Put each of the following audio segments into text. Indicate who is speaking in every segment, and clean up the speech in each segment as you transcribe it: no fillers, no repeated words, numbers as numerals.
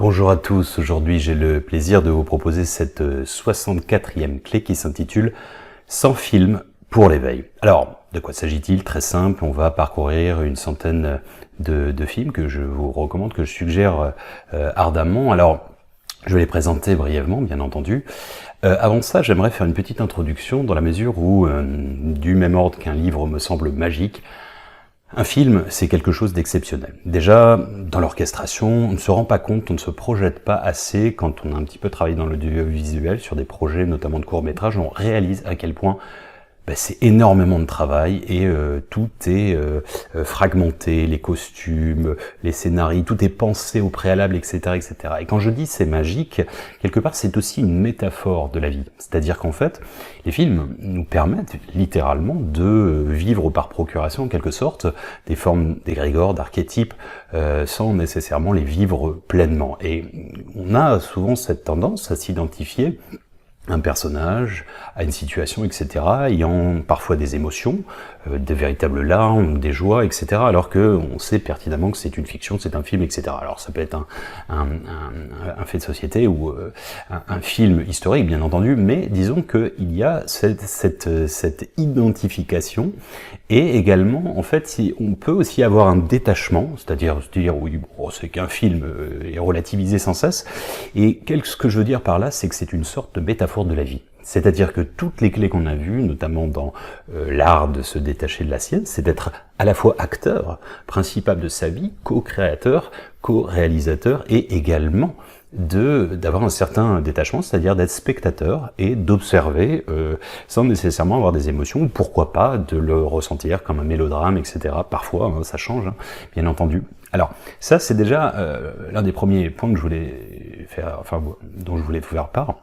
Speaker 1: Bonjour à tous, aujourd'hui j'ai le plaisir de vous proposer cette 64e clé qui s'intitule « 100 films pour l'éveil ». Alors, de quoi s'agit-il? Très simple, on va parcourir une centaine de films que je vous recommande, que je suggère ardemment. Alors, je vais les présenter brièvement, bien entendu. Avant ça, j'aimerais faire une petite introduction dans la mesure où, du même ordre qu'un livre me semble magique, un film, c'est quelque chose d'exceptionnel. Déjà, dans l'orchestration, on ne se rend pas compte, on ne se projette pas assez quand on a un petit peu travaillé dans l'audiovisuel, sur des projets notamment de court-métrage, on réalise à quel point c'est énormément de travail et tout est fragmenté, les costumes, les scénarios, tout est pensé au préalable, etc., etc. Et quand je dis c'est magique, quelque part c'est aussi une métaphore de la vie. C'est-à-dire qu'en fait, les films nous permettent littéralement de vivre par procuration, en quelque sorte, des formes d'égrégores, d'archétypes, sans nécessairement les vivre pleinement. Et on a souvent cette tendance à s'identifier un personnage, à une situation, etc., ayant parfois des émotions, des véritables larmes, des joies, etc., alors que on sait pertinemment que c'est une fiction, c'est un film, etc. Alors ça peut être un fait de société ou un film historique, bien entendu, mais disons qu'il y a cette identification, et également, en fait, on peut aussi avoir un détachement, c'est-à-dire se dire, oui, bon, c'est qu'un film, et relativiser sans cesse, et ce que je veux dire par là, c'est que c'est une sorte de métaphore de la vie. C'est-à-dire que toutes les clés qu'on a vues, notamment dans l'art de se détacher de la sienne, c'est d'être à la fois acteur principal de sa vie, co-créateur, co-réalisateur, et également d'avoir un certain détachement, c'est-à-dire d'être spectateur et d'observer sans nécessairement avoir des émotions, ou pourquoi pas de le ressentir comme un mélodrame, etc. Parfois, hein, ça change, hein, bien entendu. Alors, ça c'est déjà l'un des premiers points que je voulais faire, enfin, dont je voulais vous faire part.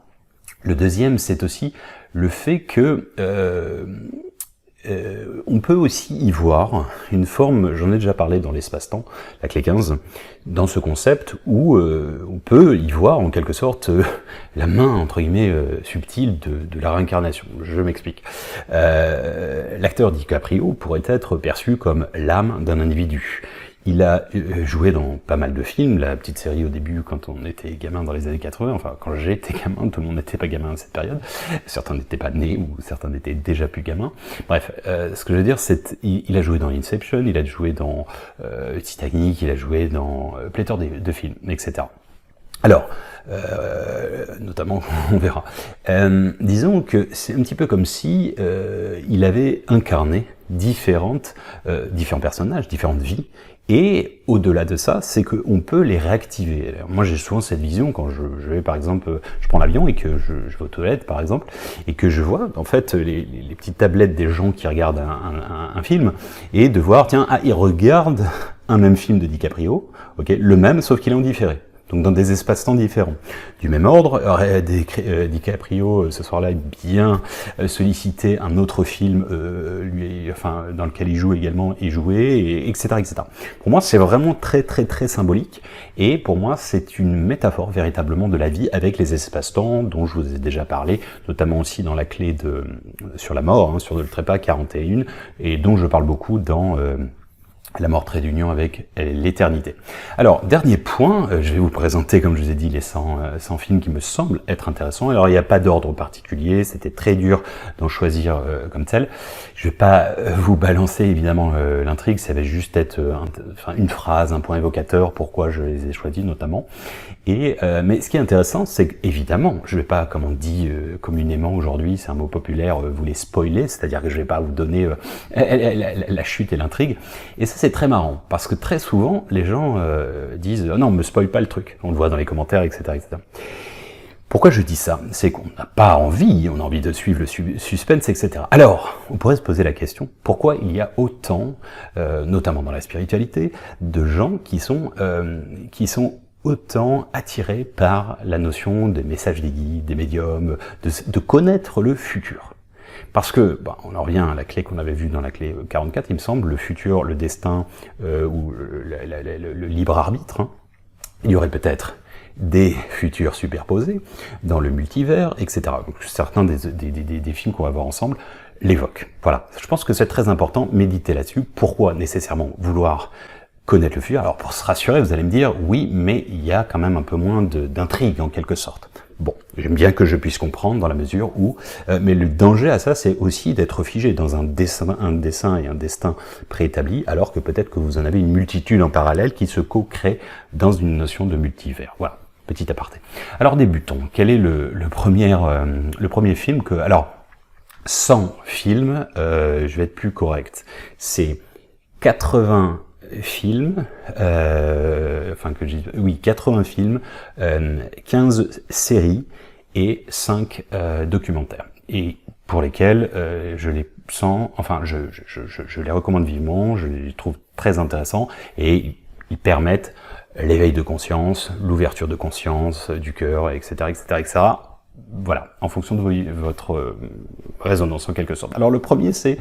Speaker 1: Le deuxième, c'est aussi le fait que on peut aussi y voir une forme, j'en ai déjà parlé dans l'espace-temps, la clé 15, dans ce concept où on peut y voir en quelque sorte la main, entre guillemets, subtile de la réincarnation. Je m'explique. L'acteur DiCaprio pourrait être perçu comme l'âme d'un individu. Il a joué dans pas mal de films, la petite série au début quand on était gamin dans les années 80, enfin quand j'étais gamin, tout le monde n'était pas gamin à cette période, certains n'étaient pas nés ou certains n'étaient déjà plus gamins. Bref, ce que je veux dire c'est il a joué dans Inception, il a joué dans Titanic, il a joué dans pléthore de films, etc. Alors, notamment, on verra. Disons que c'est un petit peu comme si il avait incarné différents personnages, différentes vies, et au-delà de ça, c'est qu'on peut les réactiver. Alors, moi, j'ai souvent cette vision quand je vais, par exemple, je prends l'avion et que je vais aux toilettes, par exemple, et que je vois, en fait, les petites tablettes des gens qui regardent un film, et de voir, tiens, ils regardent un même film de DiCaprio, ok, le même, sauf qu'il est en différé. Donc dans des espaces-temps différents. Du même ordre, DiCaprio, ce soir-là, bien sollicité un autre film dans lequel il joue également et joué, etc., etc. Pour moi, c'est vraiment très, très, très symbolique. Et pour moi, c'est une métaphore véritablement de la vie avec les espaces-temps dont je vous ai déjà parlé, notamment aussi dans la clé sur la mort, hein, sur le trépas 41, et dont je parle beaucoup dans la mort trait d'union avec l'éternité. Alors, dernier point, je vais vous présenter, comme je vous ai dit, les 100 films qui me semblent être intéressants. Alors, il n'y a pas d'ordre particulier, c'était très dur d'en choisir comme tel. Je vais pas vous balancer, évidemment, l'intrigue, ça va juste être une phrase, un point évocateur, pourquoi je les ai choisis, notamment. Mais ce qui est intéressant, c'est qu'évidemment, je vais pas, comme on dit communément aujourd'hui, c'est un mot populaire, vous les spoiler, c'est-à-dire que je vais pas vous donner la chute et l'intrigue. Et ça, c'est très marrant, parce que très souvent, les gens disent « Non, me spoil pas le truc », on le voit dans les commentaires, etc., etc. Pourquoi je dis ça? C'est qu'on n'a pas envie, on a envie de suivre le suspense, etc. Alors, on pourrait se poser la question, pourquoi il y a autant, notamment dans la spiritualité, de gens qui sont autant attirés par la notion des messages des guides, des médiums, de connaître le futur? Parce que, on en revient à la clé qu'on avait vue dans la clé 44, il me semble, le futur, le destin, ou le libre arbitre, hein. Il y aurait peut-être des futurs superposés dans le multivers, etc. Donc, certains des films qu'on va voir ensemble l'évoquent. Voilà, je pense que c'est très important, méditer là-dessus. Pourquoi nécessairement vouloir connaître le futur. Alors pour se rassurer, vous allez me dire, oui, mais il y a quand même un peu moins d'intrigue en quelque sorte. Bon, j'aime bien que je puisse comprendre dans la mesure où, mais le danger à ça, c'est aussi d'être figé dans un dessin et un destin préétabli, alors que peut-être que vous en avez une multitude en parallèle qui se co-crée dans une notion de multivers. Voilà, petit aparté. Alors débutons. Quel est le premier film que... Alors, sans film, je vais être plus correct. C'est 80 films, 80 films, 15 séries et 5 documentaires. Et pour lesquels je les sens, je les recommande vivement, je les trouve très intéressants et ils permettent l'éveil de conscience, l'ouverture de conscience, du cœur, etc., etc., etc. Voilà, en fonction de votre résonance en quelque sorte. Alors le premier c'est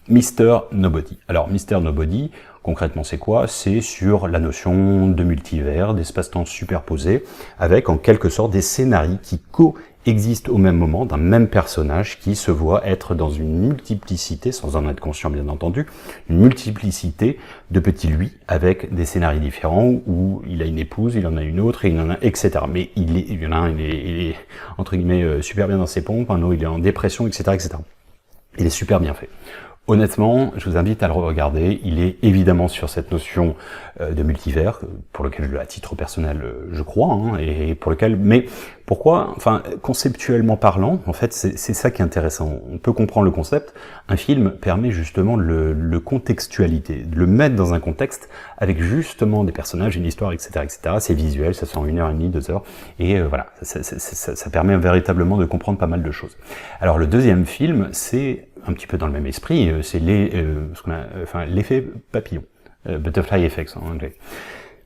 Speaker 1: Mr. Nobody. Alors Mr. Nobody, concrètement c'est quoi? C'est sur la notion de multivers, d'espace-temps superposés, avec en quelque sorte des scénarios qui coexistent au même moment d'un même personnage qui se voit être dans une multiplicité, sans en être conscient bien entendu, une multiplicité de petits lui avec des scénarios différents où il a une épouse, il en a une autre, et il en a, etc. Mais il y en a un, il est entre guillemets super bien dans ses pompes, un autre il est en dépression, etc., etc. Il est super bien fait. Honnêtement, je vous invite à le regarder. Il est évidemment sur cette notion de multivers, pour lequel, à titre personnel, je crois, hein, et pour lequel. Mais pourquoi? Enfin, conceptuellement parlant, en fait, c'est ça qui est intéressant. On peut comprendre le concept. Un film permet justement de le contextualité, de le mettre dans un contexte avec justement des personnages, une histoire, etc., etc. C'est visuel, ça se fait en 1h30, 2 heures, et voilà, ça permet véritablement de comprendre pas mal de choses. Alors, le deuxième film, c'est un petit peu dans le même esprit, c'est l'effet papillon, butterfly effects en anglais.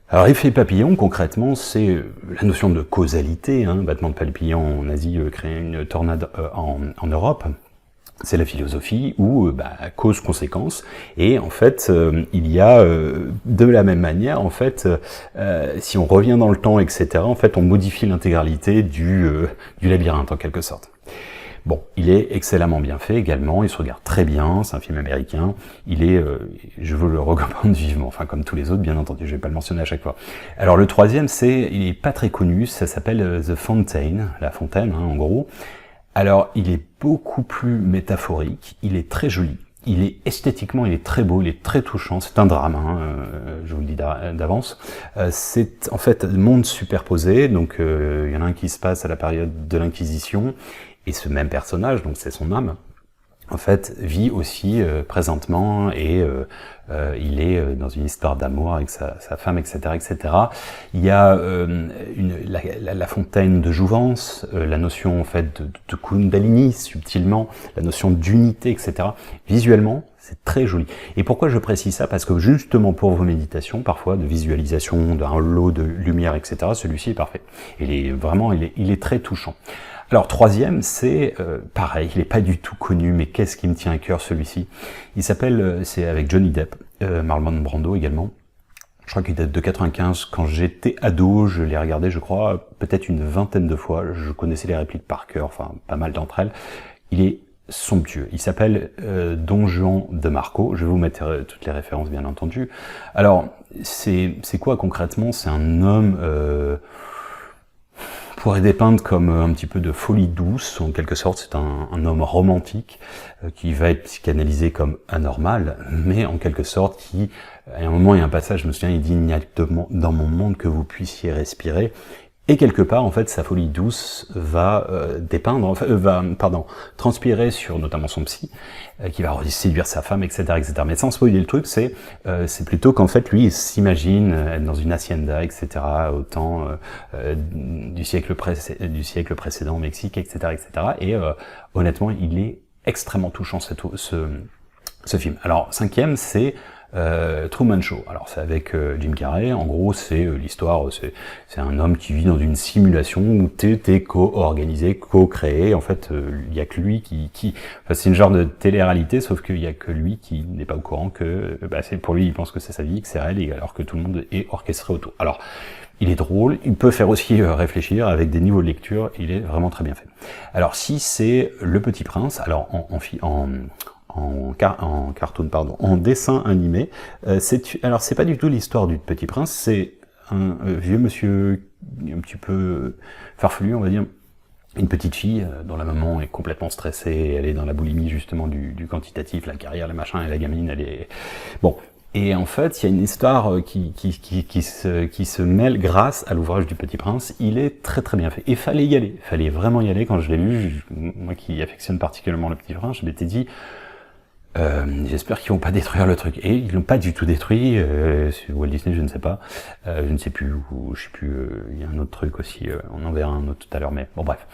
Speaker 1: Alors l'effet papillon, concrètement, c'est la notion de causalité, hein, battement de papillon en Asie, créer une tornade en Europe. C'est la philosophie où cause-conséquence, et en fait il y a de la même manière, en fait, si on revient dans le temps, etc., en fait on modifie l'intégralité du labyrinthe en quelque sorte. Bon, il est excellemment bien fait également, il se regarde très bien, c'est un film américain, il est, je vous le recommande vivement, enfin comme tous les autres bien entendu, je vais pas le mentionner à chaque fois. Alors le troisième, il est pas très connu, ça s'appelle The Fountain, la fontaine hein, en gros. Alors il est beaucoup plus métaphorique, il est très joli, il est esthétiquement, il est très beau, il est très touchant, c'est un drame, hein, je vous le dis d'avance. C'est en fait monde superposé, donc il y en a un qui se passe à la période de l'Inquisition, et ce même personnage, donc c'est son âme, en fait, vit aussi présentement, et il est dans une histoire d'amour avec sa femme, etc., etc. Il y a la fontaine de jouvence, la notion en fait de Kundalini, subtilement, la notion d'unité, etc. Visuellement, c'est très joli. Et pourquoi je précise ça? Parce que justement pour vos méditations, parfois de visualisation, d'un lot de lumière, etc., celui-ci est parfait. Il est très touchant. Alors troisième, c'est pareil, il n'est pas du tout connu, mais qu'est-ce qui me tient à cœur celui-ci? Il s'appelle, c'est avec Johnny Depp, Marlon Brando également. Je crois qu'il date de 95. Quand j'étais ado, je l'ai regardé, je crois, peut-être une vingtaine de fois. Je connaissais les répliques par cœur, enfin pas mal d'entre elles. Il est somptueux. Il s'appelle Don Juan de Marco. Je vais vous mettre toutes les références, bien entendu. Alors, c'est quoi concrètement? C'est un homme... pourrait dépeindre comme un petit peu de folie douce, en quelque sorte, c'est un homme romantique qui va être psychanalysé comme anormal, mais en quelque sorte qui, à un moment il y a un passage, je me souviens, il dit « Il n'y a que dans mon monde que vous puissiez respirer ». Et quelque part, en fait, sa folie douce va transpirer sur notamment son psy, qui va séduire sa femme, etc., etc. Mais sans spoiler le truc, c'est plutôt qu'en fait, lui, il s'imagine être dans une hacienda, etc., au temps du siècle précédent au Mexique, etc., etc. Et honnêtement, il est extrêmement touchant ce film. Alors, cinquième, c'est Truman Show. Alors c'est avec Jim Carrey. En gros, c'est l'histoire, c'est un homme qui vit dans une simulation où t'es co-organisé, co-créé. En fait, il y a que lui enfin, c'est une genre de télé-réalité, sauf qu'il y a que lui qui n'est pas au courant que, c'est pour lui, il pense que c'est sa vie, que c'est réel, alors que tout le monde est orchestré autour. Alors, il est drôle, il peut faire aussi réfléchir avec des niveaux de lecture, il est vraiment très bien fait. Alors si c'est Le Petit Prince, alors en en cartoon, pardon, en dessin animé. Alors c'est pas du tout l'histoire du Petit Prince, c'est un vieux monsieur un petit peu farfelu, on va dire, une petite fille dont la maman est complètement stressée, elle est dans la boulimie justement du quantitatif, la carrière, le machin, et la gamine, elle est... Bon, et en fait, il y a une histoire qui se mêle grâce à l'ouvrage du Petit Prince. Il est très très bien fait. Et fallait y aller, fallait vraiment y aller. Quand je l'ai lu, moi qui affectionne particulièrement le Petit Prince, je m'étais dit... j'espère qu'ils vont pas détruire le truc. Et ils l'ont pas du tout détruit. Walt Disney, je ne sais pas. Je ne sais plus. Ou je sais plus. Il y a un autre truc aussi. On en verra un autre tout à l'heure. Mais bon, bref.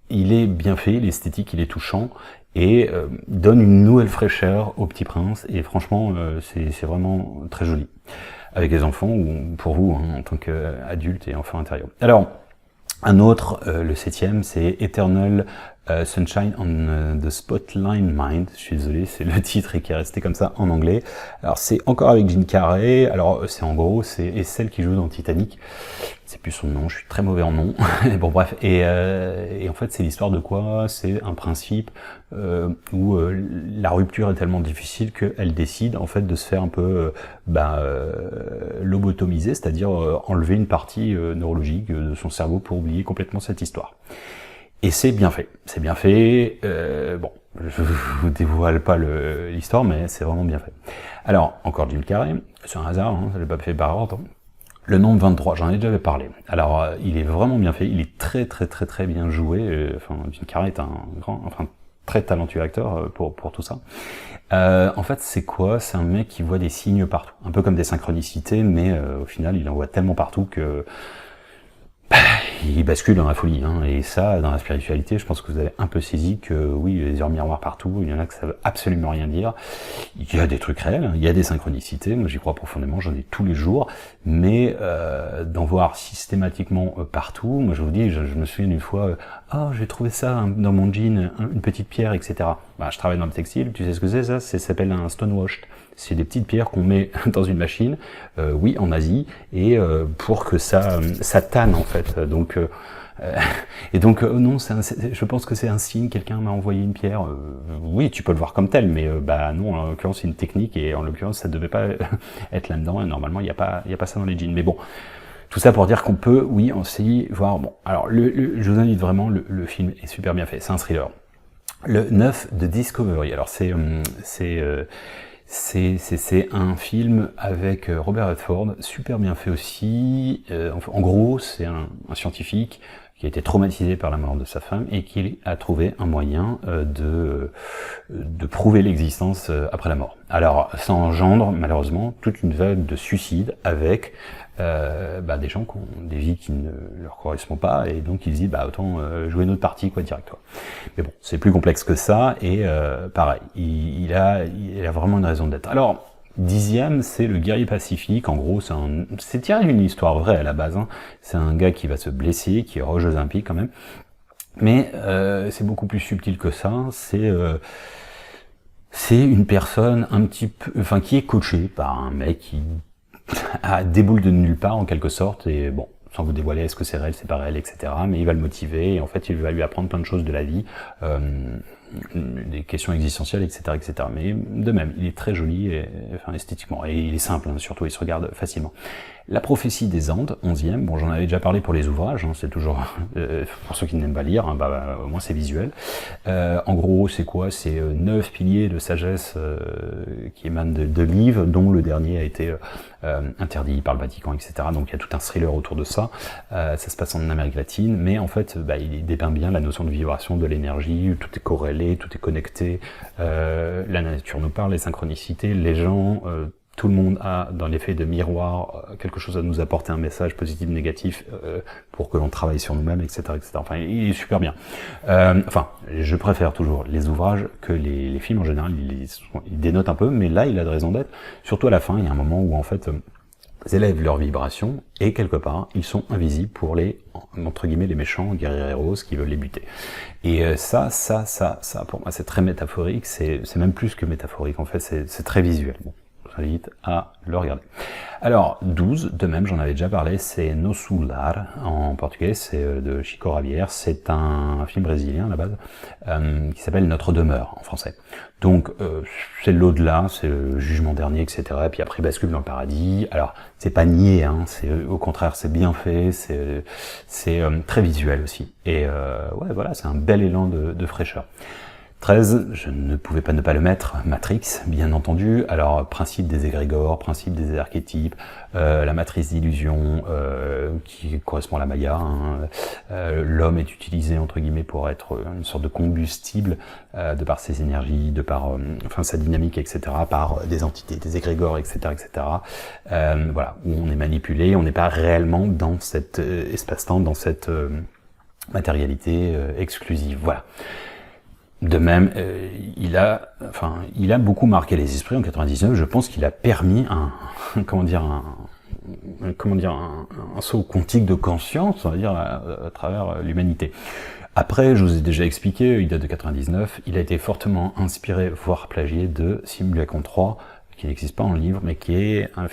Speaker 1: Il est bien fait. L'esthétique, il est touchant et donne une nouvelle fraîcheur au Petit Prince. Et franchement, c'est vraiment très joli avec les enfants ou pour vous hein, en tant qu'adulte et enfant intérieur. Alors. Un autre, le 7e, c'est Eternal Sunshine on the Spotlight Mind. Je suis désolé, c'est le titre et qui est resté comme ça en anglais. Alors c'est encore avec Jim Carrey. Alors c'est en gros, c'est celle qui joue dans Titanic. C'est plus son nom, je suis très mauvais en nom. Bon bref, et en fait c'est l'histoire de quoi? C'est un principe où la rupture est tellement difficile qu'elle décide en fait de se faire un peu lobotomiser, c'est-à-dire enlever une partie neurologique de son cerveau pour oublier complètement cette histoire. Et c'est bien fait, bon, je vous dévoile pas l'histoire, mais c'est vraiment bien fait. Alors, encore Jim Carrey, sur un hasard, hein, ça l'ai pas fait par ordre. Le nombre 23, j'en ai déjà parlé. Alors, il est vraiment bien fait, il est très très très très bien joué. Enfin, Jim Carrey est un très talentueux acteur pour tout ça. En fait, c'est quoi? C'est un mec qui voit des signes partout, un peu comme des synchronicités, mais au final, il en voit tellement partout que il bascule dans la folie, hein. Et ça, dans la spiritualité, je pense que vous avez un peu saisi que oui, il y a des heures miroirs partout, il y en a que ça veut absolument rien dire. Il y a des trucs réels, il y a des synchronicités, moi j'y crois profondément, j'en ai tous les jours, mais d'en voir systématiquement partout, moi je vous dis, je me souviens d'une fois, j'ai trouvé ça dans mon jean, une petite pierre, etc. Bah, je travaille dans le textile, tu sais ce que c'est ça? Ça s'appelle un stonewashed. C'est des petites pierres qu'on met dans une machine, oui, en Asie, et pour que ça tanne en fait. Donc, non, je pense que c'est un signe. Quelqu'un m'a envoyé une pierre. Oui, tu peux le voir comme tel, mais non. En l'occurrence, c'est une technique, et en l'occurrence, ça devait pas être là-dedans. Et normalement, il y a pas ça dans les jeans. Mais bon. Tout ça pour dire qu'on peut, oui, aussi voir. Bon, alors, je vous invite vraiment. Le film est super bien fait. C'est un thriller. Le 9 de Discovery. Alors, c'est un film avec Robert Redford, super bien fait aussi. En gros, c'est un scientifique qui a été traumatisé par la mort de sa femme et qui a trouvé un moyen de prouver l'existence après la mort. Alors, ça engendre malheureusement toute une vague de suicides avec des gens qui ont des vies qui ne leur correspondent pas, et donc ils se disent autant jouer notre partie direct. Mais bon, c'est plus complexe que ça, et pareil, il a vraiment une raison d'être. Alors, 10e, c'est le guerrier pacifique. En gros, c'est tiré d'une histoire vraie à la base, hein. C'est un gars qui va se blesser, qui est aux Jeux Olympiques quand même, mais c'est beaucoup plus subtil que ça. C'est une personne un petit peu, qui est coachée par un mec qui déboule de nulle part en quelque sorte, et bon, sans vous dévoiler est-ce que c'est réel, c'est pas réel, etc. Mais il va le motiver, et en fait il va lui apprendre plein de choses de la vie, des questions existentielles, etc., etc. Mais de même, il est très joli, esthétiquement, et il est simple, hein, surtout, il se regarde facilement. La prophétie des Andes, 11e, bon, j'en avais déjà parlé pour les ouvrages, hein, c'est toujours, pour ceux qui n'aiment pas lire, hein, au moins c'est visuel. En gros, c'est quoi? C'est 9 piliers de sagesse qui émanent de livres, dont le dernier a été interdit par le Vatican, etc. Donc il y a tout un thriller autour de ça. Ça se passe en Amérique latine, mais en fait, il dépeint bien la notion de vibration, de l'énergie, tout est corrélé, tout est connecté, la nature nous parle, les synchronicités, les gens... tout le monde a, dans l'effet de miroir, quelque chose à nous apporter, un message positif, négatif, pour que l'on travaille sur nous-mêmes, etc., etc. Enfin, il est super bien. Je préfère toujours les ouvrages que les films en général. Ils dénotent un peu, mais là, il a de raison d'être. Surtout à la fin, il y a un moment où en fait, ils élèvent leur vibration et quelque part, ils sont invisibles pour les, entre guillemets, les méchants guerriers roses qui veulent les buter. Et ça, pour moi, c'est très métaphorique. C'est même plus que métaphorique. En fait, c'est très visuel. Bon. invite à le regarder. Alors, 12, de même, j'en avais déjà parlé, c'est No Solar, en portugais, c'est de Chico Xavier, c'est un film brésilien à la base, qui s'appelle Notre demeure, en français. Donc, c'est l'au-delà, c'est le jugement dernier, etc., et puis après, il bascule dans le paradis. Alors, c'est pas niais, hein, c'est, au contraire, c'est bien fait, c'est très visuel aussi. Et ouais, voilà, c'est un bel élan de fraîcheur. 13, je ne pouvais pas ne pas le mettre, Matrix, bien entendu. Alors, principe des égrégores, principe des archétypes, la matrice d'illusion qui correspond à la Maya. Hein. L'homme est utilisé, entre guillemets, pour être une sorte de combustible de par ses énergies, de par enfin sa dynamique, etc., par des entités, des égrégores, etc., etc. Voilà, où on est manipulé, on n'est pas réellement dans cet espace-temps, dans cette matérialité exclusive. Voilà. De même, il a beaucoup marqué les esprits en 99. Je pense qu'il a permis un saut quantique de conscience, on va dire, à travers l'humanité. Après, je vous ai déjà expliqué, il date de 99. Il a été fortement inspiré, voire plagié, de Simulacron 3, qui n'existe pas en livre, mais qui est un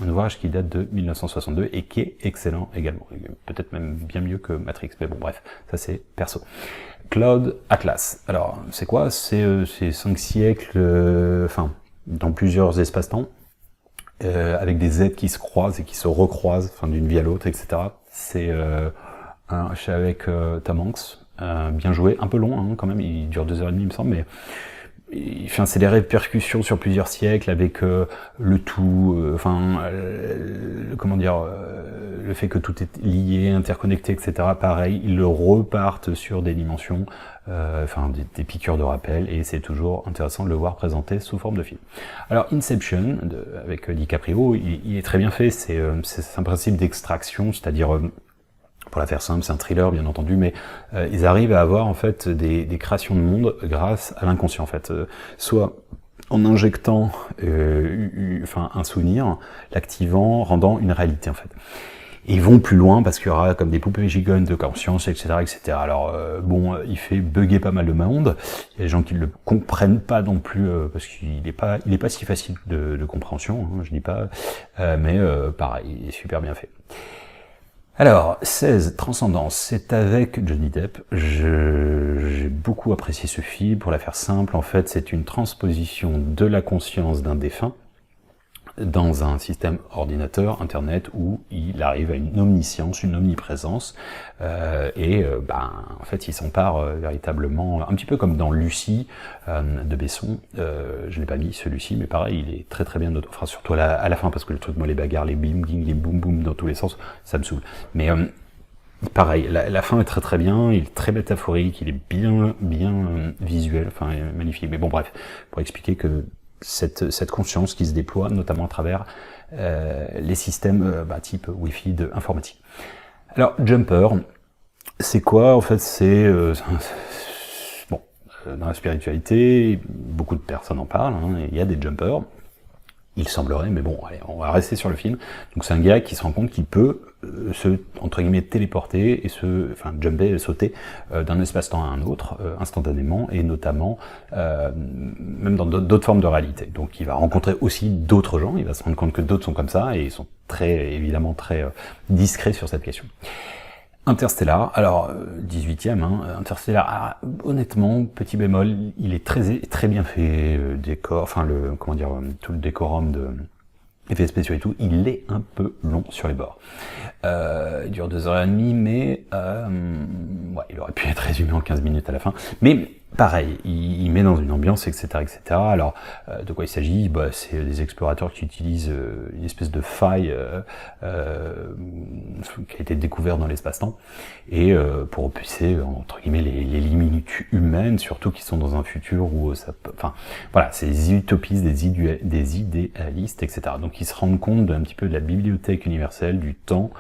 Speaker 1: ouvrage qui date de 1962 et qui est excellent également. Peut-être même bien mieux que Matrix, mais bon, bref, ça c'est perso. Cloud Atlas. Alors, c'est quoi? C'est 5 siècles, dans plusieurs espaces-temps, avec des êtres qui se croisent et qui se recroisent, d'une vie à l'autre, etc. C'est avec Tom Hanks, bien joué, un peu long hein, quand même, il dure 2h30 il me semble, mais c'est des répercussions sur plusieurs siècles avec le tout, le fait que tout est lié, interconnecté, etc. Pareil, ils le repartent sur des dimensions, des piqûres de rappel, et c'est toujours intéressant de le voir présenté sous forme de film. Alors Inception, avec DiCaprio, il est très bien fait, c'est un principe d'extraction, c'est-à-dire pour la faire simple, c'est un thriller bien entendu, mais ils arrivent à avoir en fait des créations de monde grâce à l'inconscient en fait, soit en injectant un souvenir, l'activant, rendant une réalité en fait. Et ils vont plus loin parce qu'il y aura comme des poupées gigantesques de conscience, etc., etc. Alors il fait bugger pas mal de monde. Il y a des gens qui le comprennent pas non plus parce qu'il est pas si facile de compréhension. Hein, je dis pas, mais pareil, il est super bien fait. Alors, 16, Transcendance, c'est avec Johnny Depp. J'ai beaucoup apprécié ce film. Pour la faire simple, en fait, c'est une transposition de la conscience d'un défunt dans un système ordinateur, internet, où il arrive à une omniscience, une omniprésence, en fait, il s'empare véritablement, un petit peu comme dans Lucie de Besson. Je l'ai pas mis celui-ci, mais pareil, il est très très bien noté. Enfin, surtout à la fin, parce que le truc, moi, les bagarres, les bim bing, les boum boum dans tous les sens, ça me saoule. Mais pareil, la fin est très très bien, il est très métaphorique, il est bien visuel, magnifique. Mais bon, bref, pour expliquer que cette conscience qui se déploie, notamment à travers les systèmes type Wi-Fi de informatique. Alors, Jumper, c'est quoi? En fait, c'est dans la spiritualité, beaucoup de personnes en parlent, hein, il y a des jumpers, il semblerait, mais bon, allez, on va rester sur le film. Donc c'est un gars qui se rend compte qu'il peut entre guillemets, téléporter et jumper, sauter d'un espace-temps à un autre, instantanément, et notamment même dans d'autres formes de réalité. Donc il va rencontrer aussi d'autres gens, il va se rendre compte que d'autres sont comme ça, et ils sont évidemment très discrets sur cette question. Interstellar, alors 18e, Interstellar, honnêtement, petit bémol, il est très bien fait, décor, tout le décorum de effets spéciaux et tout, il est un peu long sur les bords. Il dure 2h30, mais il aurait pu être résumé en 15 minutes à la fin. Mais pareil, il met dans une ambiance, etc., etc. Alors, de quoi il s'agit? C'est des explorateurs qui utilisent une espèce de faille qui a été découverte dans l'espace-temps, et pour repousser, entre guillemets, les limites humaines, surtout qui sont dans un futur où c'est des utopistes, des idéalistes, etc. Donc ils se rendent compte un petit peu de la bibliothèque universelle, du temps,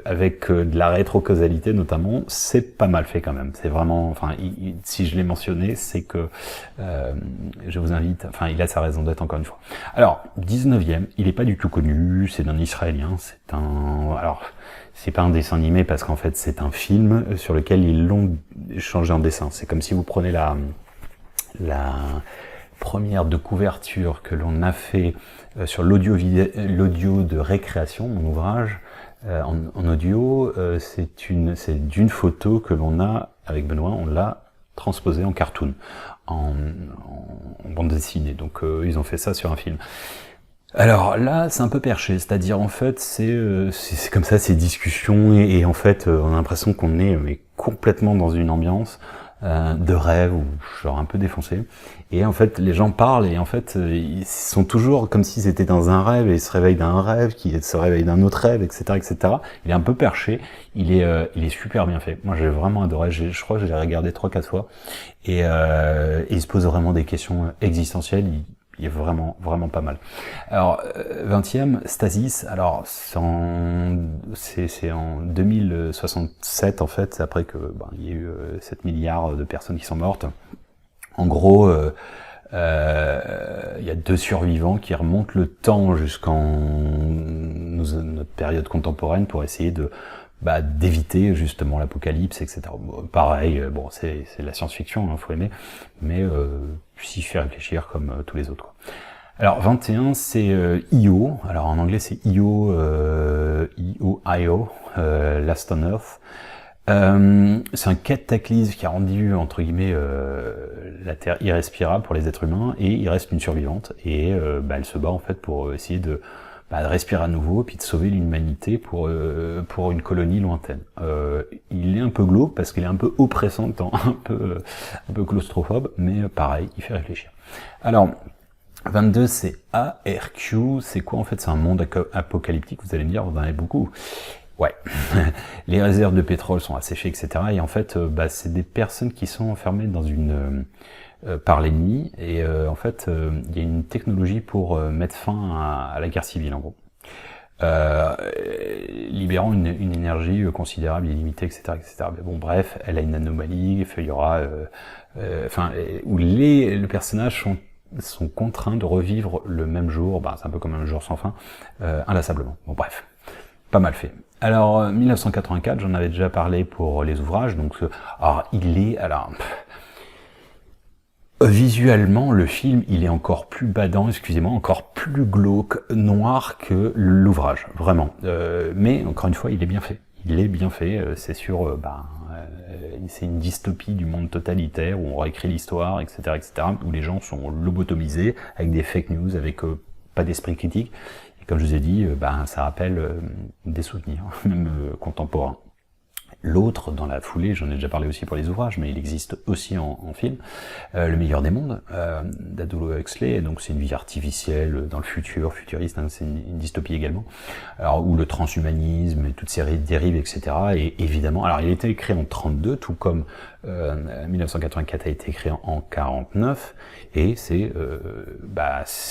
Speaker 1: avec de la rétrocausalité notamment. C'est pas mal fait quand même, c'est vraiment, si je l'ai mentionné, c'est que je vous invite, il a sa raison d'être encore une fois. Alors, 19e, il est pas du tout connu, c'est d'un Israélien, c'est pas un dessin animé parce qu'en fait c'est un film sur lequel ils l'ont changé en dessin. C'est comme si vous prenez première de couverture que l'on a fait sur l'audio de récréation, mon ouvrage, en audio, c'est d'une photo que l'on a, avec Benoît, on l'a transposée en cartoon, en bande dessinée. Donc ils ont fait ça sur un film. Alors là, c'est un peu perché, c'est-à-dire en fait, c'est comme ça, ces discussions, et en fait, on a l'impression qu'on est complètement dans une ambiance de rêve, ou genre un peu défoncé. Et en fait, les gens parlent, et en fait, ils sont toujours comme si c'était dans un rêve, et ils se réveillent d'un rêve, qui se réveille d'un autre rêve, etc., etc. Il est un peu perché, il est super bien fait. Moi, j'ai vraiment adoré, je crois que je l'ai regardé 3-4 fois, et il se pose vraiment des questions existentielles. Il est vraiment, vraiment pas mal. Alors, 20e, Stasis, alors c'est en 2067 en fait, après que il y a eu 7 milliards de personnes qui sont mortes. En gros, il y a 2 survivants qui remontent le temps jusqu'en notre période contemporaine pour essayer d'éviter justement l'apocalypse, etc. Bon, pareil, bon, c'est la science-fiction, hein, faut aimer, mais s'y fait réfléchir comme tous les autres, quoi. Alors 21, c'est Io. Alors en anglais c'est Io, Last on Earth. C'est un cataclysme qui a rendu entre guillemets la Terre irrespirable pour les êtres humains, et il reste une survivante, et elle se bat en fait pour essayer de respirer à nouveau, puis de sauver l'humanité pour une colonie lointaine. Il est un peu glauque parce qu'il est un peu oppressant de temps, un peu claustrophobe, mais pareil, il fait réfléchir. Alors 22, c'est ARQ. C'est quoi en fait? C'est un monde apocalyptique, vous allez me dire, vous en avez beaucoup. Ouais, les réserves de pétrole sont asséchées, etc. Et en fait, c'est des personnes qui sont enfermées dans par l'ennemi, et en fait, il y a une technologie pour mettre fin à la guerre civile, en gros. Libérant une énergie considérable, illimitée, etc., etc. Mais bon, bref, elle a une anomalie, il y aura... où les personnages sont contraints de revivre le même jour, c'est un peu comme un jour sans fin, inlassablement. Bon, bref, pas mal fait. Alors, 1984, j'en avais déjà parlé pour les ouvrages, donc visuellement, le film, il est encore plus badant, excusez-moi, encore plus glauque, noir que l'ouvrage, vraiment. Mais, encore une fois, il est bien fait. Il est bien fait, c'est sûr, c'est une dystopie du monde totalitaire, où on réécrit l'histoire, etc., etc., où les gens sont lobotomisés, avec des fake news, avec pas d'esprit critique. Et comme je vous ai dit, ça rappelle des souvenirs, même contemporains. L'autre, dans la foulée, j'en ai déjà parlé aussi pour les ouvrages, mais il existe aussi en film, Le meilleur des mondes, d'Aldous Huxley. Donc c'est une vie artificielle dans le futuriste, hein, c'est une dystopie également. Alors où le transhumanisme et toutes ces dérives, etc. Et évidemment, alors il a été écrit en 32, tout comme 1984 a été écrit en 49, et c'est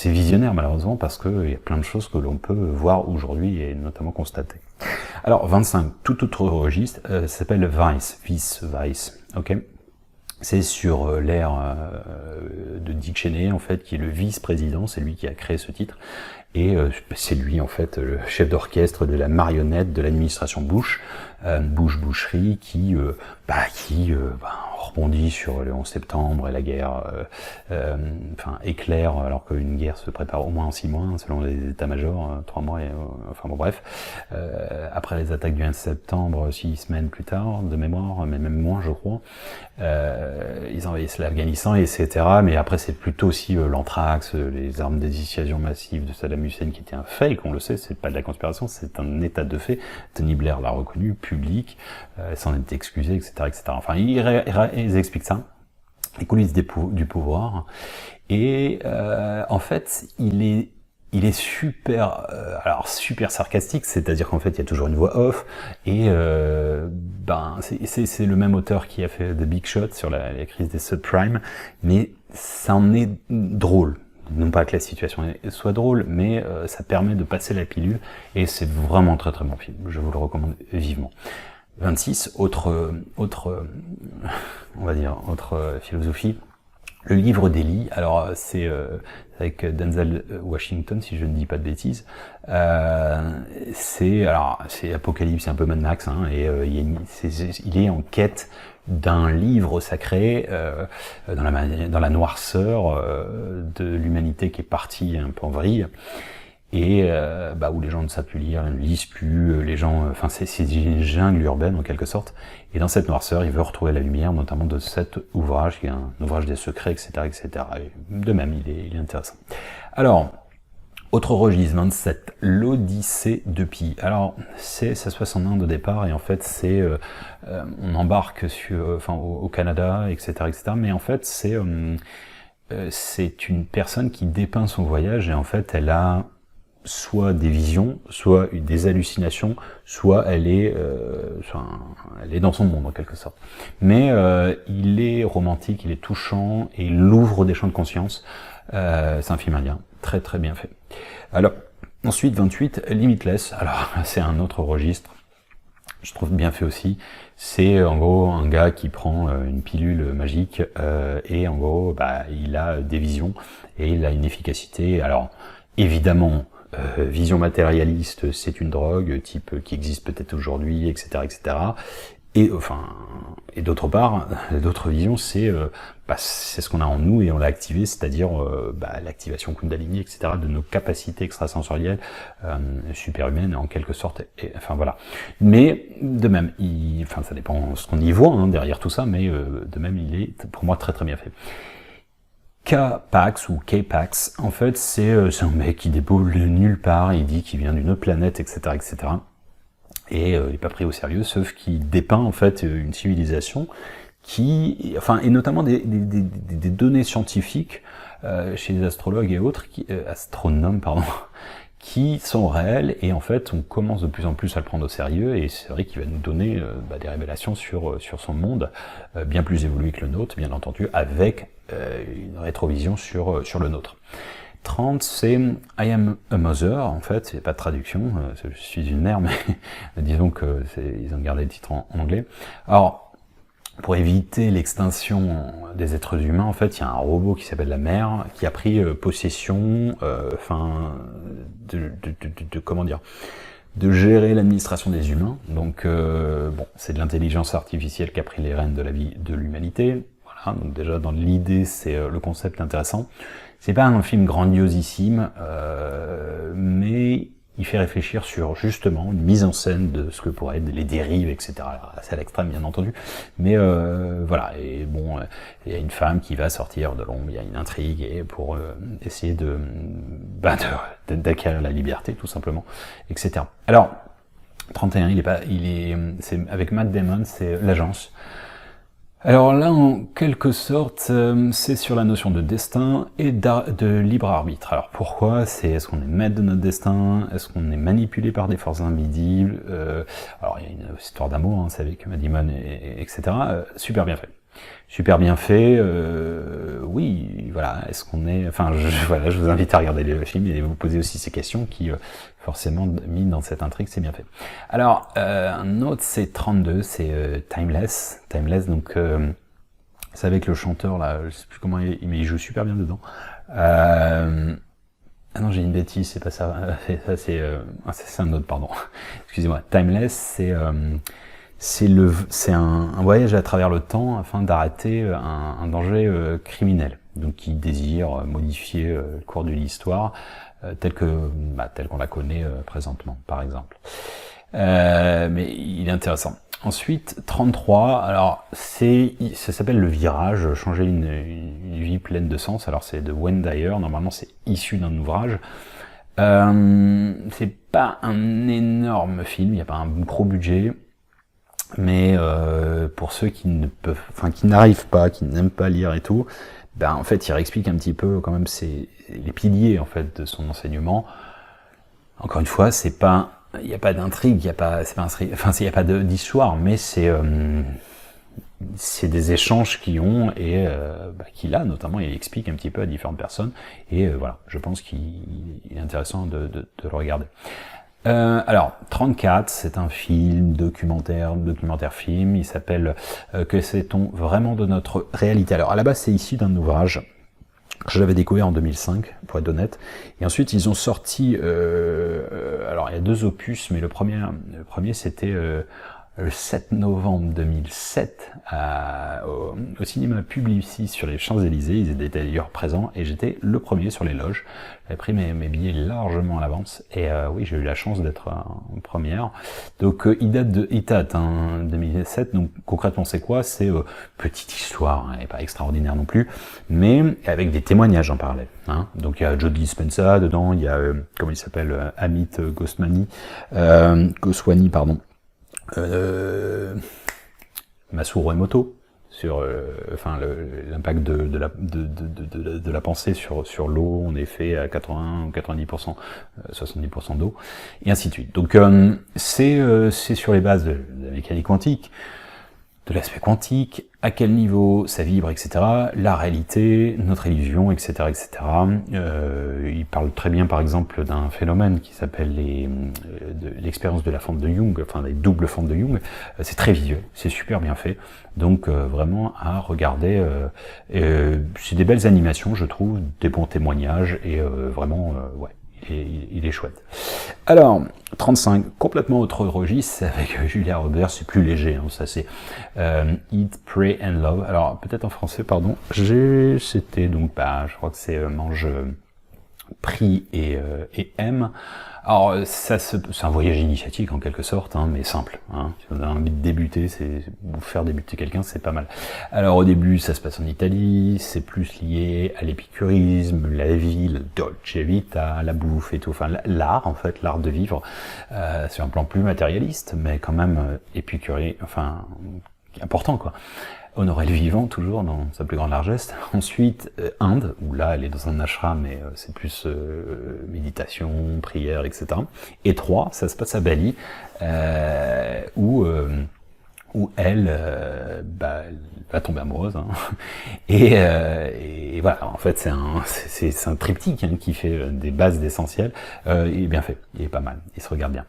Speaker 1: visionnaire malheureusement, parce que il y a plein de choses que l'on peut voir aujourd'hui et notamment constater. Alors 25, tout autre registre, s'appelle Vice, ok. C'est sur l'ère de Dick Cheney, en fait, qui est le vice-président, c'est lui qui a créé ce titre, et c'est lui, en fait, le chef d'orchestre de la marionnette de l'administration Bush, Bush-Busherie, qui rebondit sur le 11 septembre et la guerre, éclaire, alors qu'une guerre se prépare au moins en 6 mois, selon les états-majors, 3 mois, après les attaques du 11 septembre, 6 semaines plus tard, de mémoire, mais même moins, je crois, ils envahissent l'Afghanistan, etc., mais après c'est plutôt aussi l'anthrax, les armes de dissuasion massive de Saddam Hussein, qui était un fake, on le sait, c'est pas de la conspiration, c'est un état de fait. Tony Blair l'a reconnu, public, s'en est excusé, etc., etc. Enfin, ils expliquent ça, les coulisses du pouvoir, et en fait, il est super, super sarcastique, c'est-à-dire qu'en fait, il y a toujours une voix off, et c'est le même auteur qui a fait The Big Short sur la crise des subprimes, mais ça en est drôle. Non pas que la situation soit drôle, mais ça permet de passer la pilule, et c'est vraiment un très très bon film. Je vous le recommande vivement. 26, autre philosophie. Le livre d'Eli, alors c'est avec Denzel Washington, si je ne dis pas de bêtises. C'est Apocalypse, c'est un peu Mad Max, hein, et il est en quête d'un livre sacré dans la noirceur de l'humanité qui est partie un peu en vrille, et où les gens ne savent plus lire, ne lisent plus, les gens, enfin c'est une jungle urbaine en quelque sorte, et dans cette noirceur, il veut retrouver la lumière, notamment de cet ouvrage, qui est un ouvrage des secrets, etc., etc. Et de même, il est intéressant. Alors, autre registre, 27, l'Odyssée de Pi. Alors, ça se passe en Inde au départ, et en fait, on embarque au Canada, etc., etc., mais en fait, c'est une personne qui dépeint son voyage, et en fait, elle a soit des visions, soit des hallucinations, soit elle est dans son monde en quelque sorte. Mais il est romantique, il est touchant, et il ouvre des champs de conscience. C'est un film indien, très très bien fait. Alors, ensuite 28, Limitless. Alors, c'est un autre registre, je trouve bien fait aussi. C'est en gros un gars qui prend une pilule magique et en gros, il a des visions et il a une efficacité. Alors, évidemment, vision matérialiste, c'est une drogue, type qui existe peut-être aujourd'hui, etc., etc. Et d'autre part, d'autres visions, c'est ce qu'on a en nous et on l'a activé, c'est-à-dire l'activation Kundalini, etc., de nos capacités extrasensorielles superhumaines en quelque sorte. Enfin voilà. Mais de même, ça dépend ce qu'on y voit derrière tout ça, mais de même, il est pour moi très très bien fait. K-Pax ou K-Pax, en fait, c'est un mec qui déboule nulle part, il dit qu'il vient d'une autre planète, etc., etc. Et il n'est pas pris au sérieux, sauf qu'il dépeint en fait une civilisation et notamment des données scientifiques chez les astrologues et autres, astronomes, pardon, qui sont réelles, et en fait on commence de plus en plus à le prendre au sérieux, et c'est vrai qu'il va nous donner des révélations sur son monde, bien plus évolué que le nôtre, bien entendu, avec une rétrovision sur le nôtre. 30, c'est I am a mother, en fait, c'est pas de traduction, je suis une mère, mais disons que ils ont gardé le titre en anglais. Alors, pour éviter l'extinction des êtres humains, en fait, il y a un robot qui s'appelle la mère, qui a pris possession, de gérer l'administration des humains. Donc, c'est de l'intelligence artificielle qui a pris les rênes de la vie de l'humanité. Voilà, donc déjà, dans l'idée, c'est le concept intéressant. C'est pas un film grandiosissime, mais il fait réfléchir sur justement une mise en scène de ce que pourraient être les dérives, etc. C'est à l'extrême, bien entendu, mais voilà. Et bon, il y a une femme qui va sortir de l'ombre, il y a une intrigue, et pour essayer d'acquérir la liberté, tout simplement, etc. Alors, 31, c'est avec Matt Damon, c'est l'agence. Alors là, en quelque sorte, c'est sur la notion de destin et de libre arbitre. Alors pourquoi ? Est-ce qu'on est maître de notre destin ? Est-ce qu'on est manipulé par des forces invisibles ? Alors il y a une histoire d'amour, c'est avec Matt Damon, etc. Super bien fait. Super bien fait, oui, voilà, est-ce qu'on est... Enfin, je vous invite à regarder le film et vous poser aussi ces questions qui, forcément, mis dans cette intrigue, c'est bien fait. Alors, un autre, c'est 32, c'est Timeless. Timeless, donc, c'est avec le chanteur, là, je sais plus comment mais il joue super bien dedans. Ah non, j'ai une bêtise, c'est pas ça, c'est un autre, pardon. Excusez-moi. Timeless, c'est un voyage à travers le temps afin d'arrêter un danger criminel, donc qui désire modifier le cours de l'histoire telle qu'on la connaît présentement, par exemple. Mais il est intéressant. Ensuite, 33, alors ça s'appelle Le Virage, changer une vie pleine de sens. Alors c'est de Wayne Dyer, normalement c'est issu d'un ouvrage. C'est pas un énorme film, il n'y a pas un gros budget. Mais pour ceux qui n'arrivent pas, qui n'aiment pas lire et tout, en fait, il réexplique un petit peu quand même les piliers en fait de son enseignement. Encore une fois, il n'y a pas d'intrigue, il n'y a pas d'histoire, mais c'est des échanges qu'il a notamment, il explique un petit peu à différentes personnes, et voilà, je pense qu'il est intéressant de le regarder. Alors, 34, c'est un film, documentaire film, il s'appelle Que sait-on vraiment de notre réalité ? Alors, à la base, c'est issu d'un ouvrage que j'avais découvert en 2005, pour être honnête, et ensuite, ils ont sorti, alors, il y a 2 opus, mais le premier c'était le 7 novembre 2007 au cinéma Publicis sur les Champs-Élysées. Ils étaient d'ailleurs présents et j'étais le premier sur les loges. J'avais pris mes billets largement à l'avance et oui, j'ai eu la chance d'être en première. Donc il date 2007. Donc concrètement c'est quoi? C'est petite histoire, hein, elle n'est pas extraordinaire non plus, mais avec des témoignages en parallèle. Hein. Donc il y a Joe Dispenza dedans, il y a comment il s'appelle, Amit Goswami, pardon. Masaru Emoto sur l'impact de la pensée sur l'eau. On est fait à 80 ou 90%, 70% d'eau, et ainsi de suite. Donc c'est sur les bases de la mécanique quantique, de l'aspect quantique, à quel niveau ça vibre, etc., la réalité, notre illusion, etc., etc. Il parle très bien, par exemple, d'un phénomène qui s'appelle l'expérience de la fente de Jung, enfin les doubles fentes de Jung. C'est très visuel, c'est super bien fait, donc vraiment à regarder. C'est des belles animations, je trouve, des bons témoignages, et vraiment, ouais. Et il est chouette. Alors, 35, complètement autre registre, avec Julia Roberts, c'est plus léger, hein, ça c'est Eat, Pray and Love. Alors, peut-être en français, pardon, c'était donc, je crois que c'est mange, prie et aime. Alors, c'est un voyage initiatique en quelque sorte, hein, mais simple. Hein. Si on a envie de débuter, faire débuter quelqu'un, c'est pas mal. Alors au début, ça se passe en Italie, c'est plus lié à l'épicurisme, la vie, le dolce vita, la bouffe et tout. Enfin, l'art en fait, l'art de vivre. C'est un plan plus matérialiste, mais quand même épicurien, enfin important quoi. Honorer le vivant, toujours dans sa plus grande largesse. Ensuite, Inde, où là, elle est dans un ashram, mais c'est plus méditation, prière, etc. Et 3, ça se passe à Bali, où elle va tomber amoureuse. Hein. Et voilà, en fait, c'est un triptyque hein, qui fait des bases d'essentiel. Il est bien fait, il est pas mal, il se regarde bien.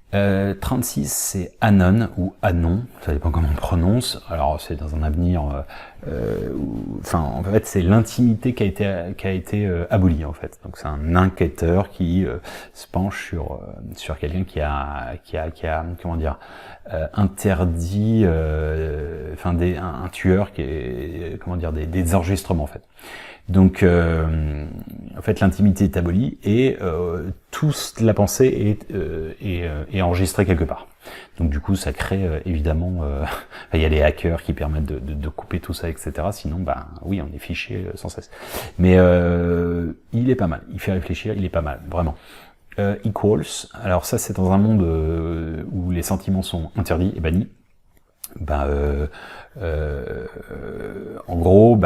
Speaker 1: 36, c'est Anon ou Anon, ça dépend comment on prononce. Alors c'est dans un avenir, en fait c'est l'intimité qui a été abolie en fait. Donc c'est un enquêteur qui se penche sur quelqu'un qui a comment dire interdit, un tueur qui est comment dire des enregistrements en fait. Donc, en fait, l'intimité est abolie et toute la pensée est enregistrée quelque part. Donc, du coup, ça crée évidemment, il y a les hackers qui permettent de couper tout ça, etc. Sinon, oui, on est fiché sans cesse. Mais il est pas mal. Il fait réfléchir. Il est pas mal, vraiment. Equals. Alors ça, c'est dans un monde où les sentiments sont interdits et bannis. En gros,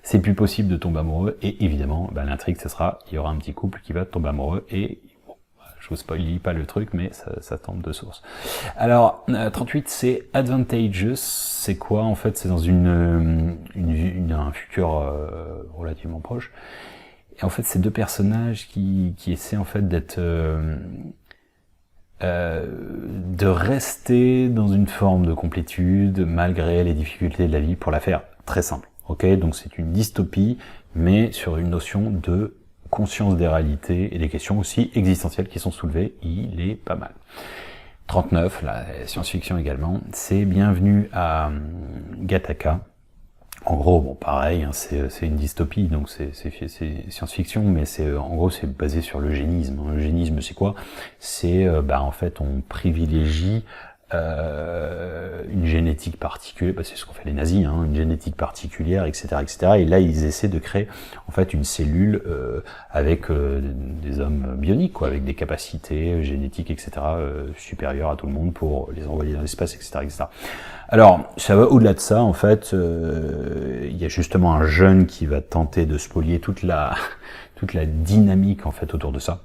Speaker 1: c'est plus possible de tomber amoureux et évidemment, l'intrigue, ce sera, il y aura un petit couple qui va tomber amoureux et bon, je vous spoilie pas le truc, mais ça tombe de source. Alors, 38, c'est Advantageous. C'est quoi en fait? C'est dans un futur relativement proche. Et en fait, c'est deux personnages qui essaient en fait d'être de rester dans une forme de complétude malgré les difficultés de la vie, pour la faire très simple. Ok, donc c'est une dystopie, mais sur une notion de conscience des réalités et des questions aussi existentielles qui sont soulevées. Il est pas mal. 39, la science-fiction également. C'est Bienvenue à Gattaca. En gros, bon, pareil, hein, c'est une dystopie, donc c'est science-fiction, mais en gros, c'est basé sur l'eugénisme. L'eugénisme, c'est quoi? C'est, en fait, on privilégie une génétique particulière, c'est ce qu'ont fait les nazis, hein, une génétique particulière, etc., etc. Et là, ils essaient de créer, en fait, une cellule avec des hommes bioniques, quoi, avec des capacités génétiques, etc., supérieures à tout le monde pour les envoyer dans l'espace, etc., etc. Alors, ça va au-delà de ça, en fait, il y a justement un jeune qui va tenter de spolier toute la dynamique, en fait, autour de ça,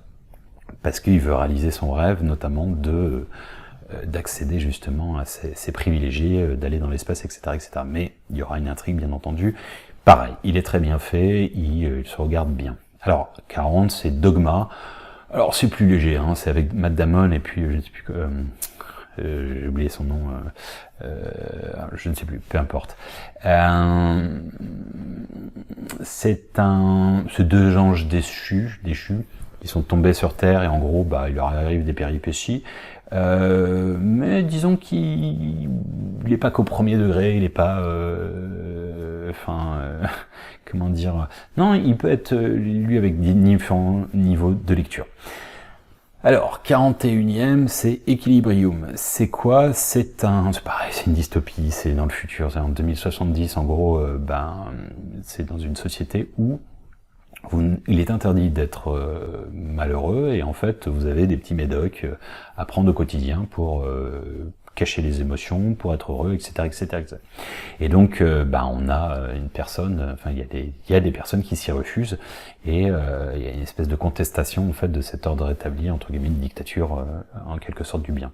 Speaker 1: parce qu'il veut réaliser son rêve, notamment d'accéder justement à ces privilégiés, d'aller dans l'espace, etc., etc. Mais il y aura une intrigue, bien entendu. Pareil, il est très bien fait, il se regarde bien. Alors, 40, c'est Dogma. Alors, c'est plus léger, hein, c'est avec Matt Damon et puis, je ne sais plus j'ai oublié son nom, je ne sais plus, peu importe. C'est deux anges déchus, qui sont tombés sur Terre et en gros, il leur arrive des péripéties. Mais disons qu'il n'est pas qu'au premier degré, il n'est pas... comment dire... Non, il peut être lu avec différents niveaux de lecture. Alors, 41e, c'est Equilibrium. C'est quoi? C'est pareil, c'est une dystopie, c'est dans le futur, c'est en 2070, en gros, c'est dans une société où il est interdit d'être malheureux, et en fait, vous avez des petits médocs à prendre au quotidien pour cacher les émotions, pour être heureux, etc., etc., etc. Et donc, on a une personne, il y a des personnes qui s'y refusent, et il y a une espèce de contestation en fait de cet ordre établi, entre guillemets, une dictature, en quelque sorte du bien.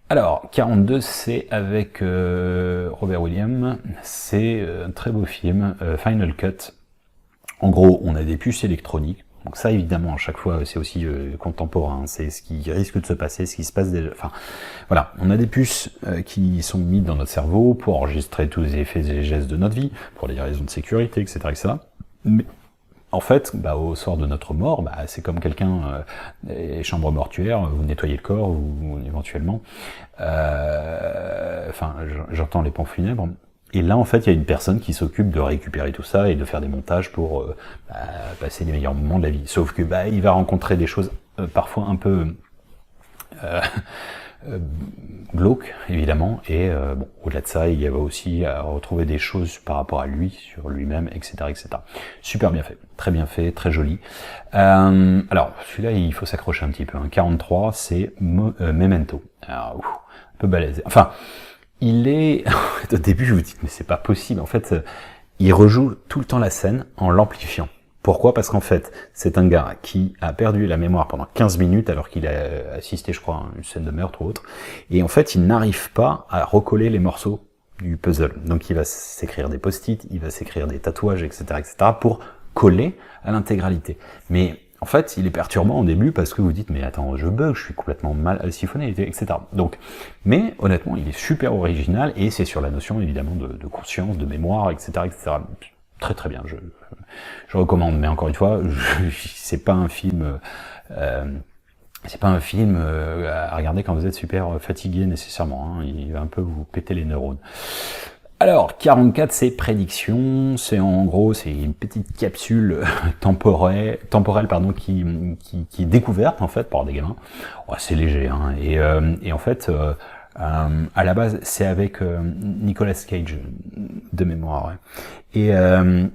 Speaker 1: Alors, 42, c'est avec Robert Williams, c'est un très beau film, Final Cut. En gros, on a des puces électroniques. Donc ça, évidemment, à chaque fois, c'est aussi contemporain. C'est ce qui risque de se passer, ce qui se passe déjà. Enfin, voilà, on a des puces qui sont mises dans notre cerveau pour enregistrer tous les effets et les gestes de notre vie, pour des raisons de sécurité, etc., etc. Mais en fait, au soir de notre mort, c'est comme quelqu'un, les chambres mortuaires, vous nettoyez le corps, ou éventuellement, j'entends les pompes funèbres. Et là, en fait, il y a une personne qui s'occupe de récupérer tout ça et de faire des montages pour passer les meilleurs moments de la vie. Sauf que il va rencontrer des choses parfois un peu glauques, évidemment. Et au-delà de ça, il va aussi retrouver des choses par rapport à lui, sur lui-même, etc., etc. Super bien fait, très joli. Alors, celui-là, il faut s'accrocher un petit peu. 43, c'est Memento. Alors, un peu balèze. Enfin... Il est... Au début, je vous dis, mais c'est pas possible. En fait, il rejoue tout le temps la scène en l'amplifiant. Pourquoi? Parce qu'en fait, c'est un gars qui a perdu la mémoire pendant 15 minutes alors qu'il a assisté, je crois, à une scène de meurtre ou autre. Et en fait, il n'arrive pas à recoller les morceaux du puzzle. Donc, il va s'écrire des post-it, il va s'écrire des tatouages, etc., etc., pour coller à l'intégralité. Mais... en fait, il est perturbant au début parce que vous dites, mais attends, je bug, je suis complètement mal siphonné, etc. Donc, mais honnêtement, il est super original et c'est sur la notion évidemment de conscience, de mémoire, etc., etc. Très très bien, je recommande. Mais encore une fois, c'est pas un film, à regarder quand vous êtes super fatigué nécessairement. Hein. Il va un peu vous péter les neurones. Alors, 44, c'est prédiction. C'est en gros, c'est une petite capsule temporelle, qui est découverte en fait par des gamins. Oh, c'est léger, hein. Et en fait, à la base, c'est avec Nicolas Cage de mémoire. Ouais.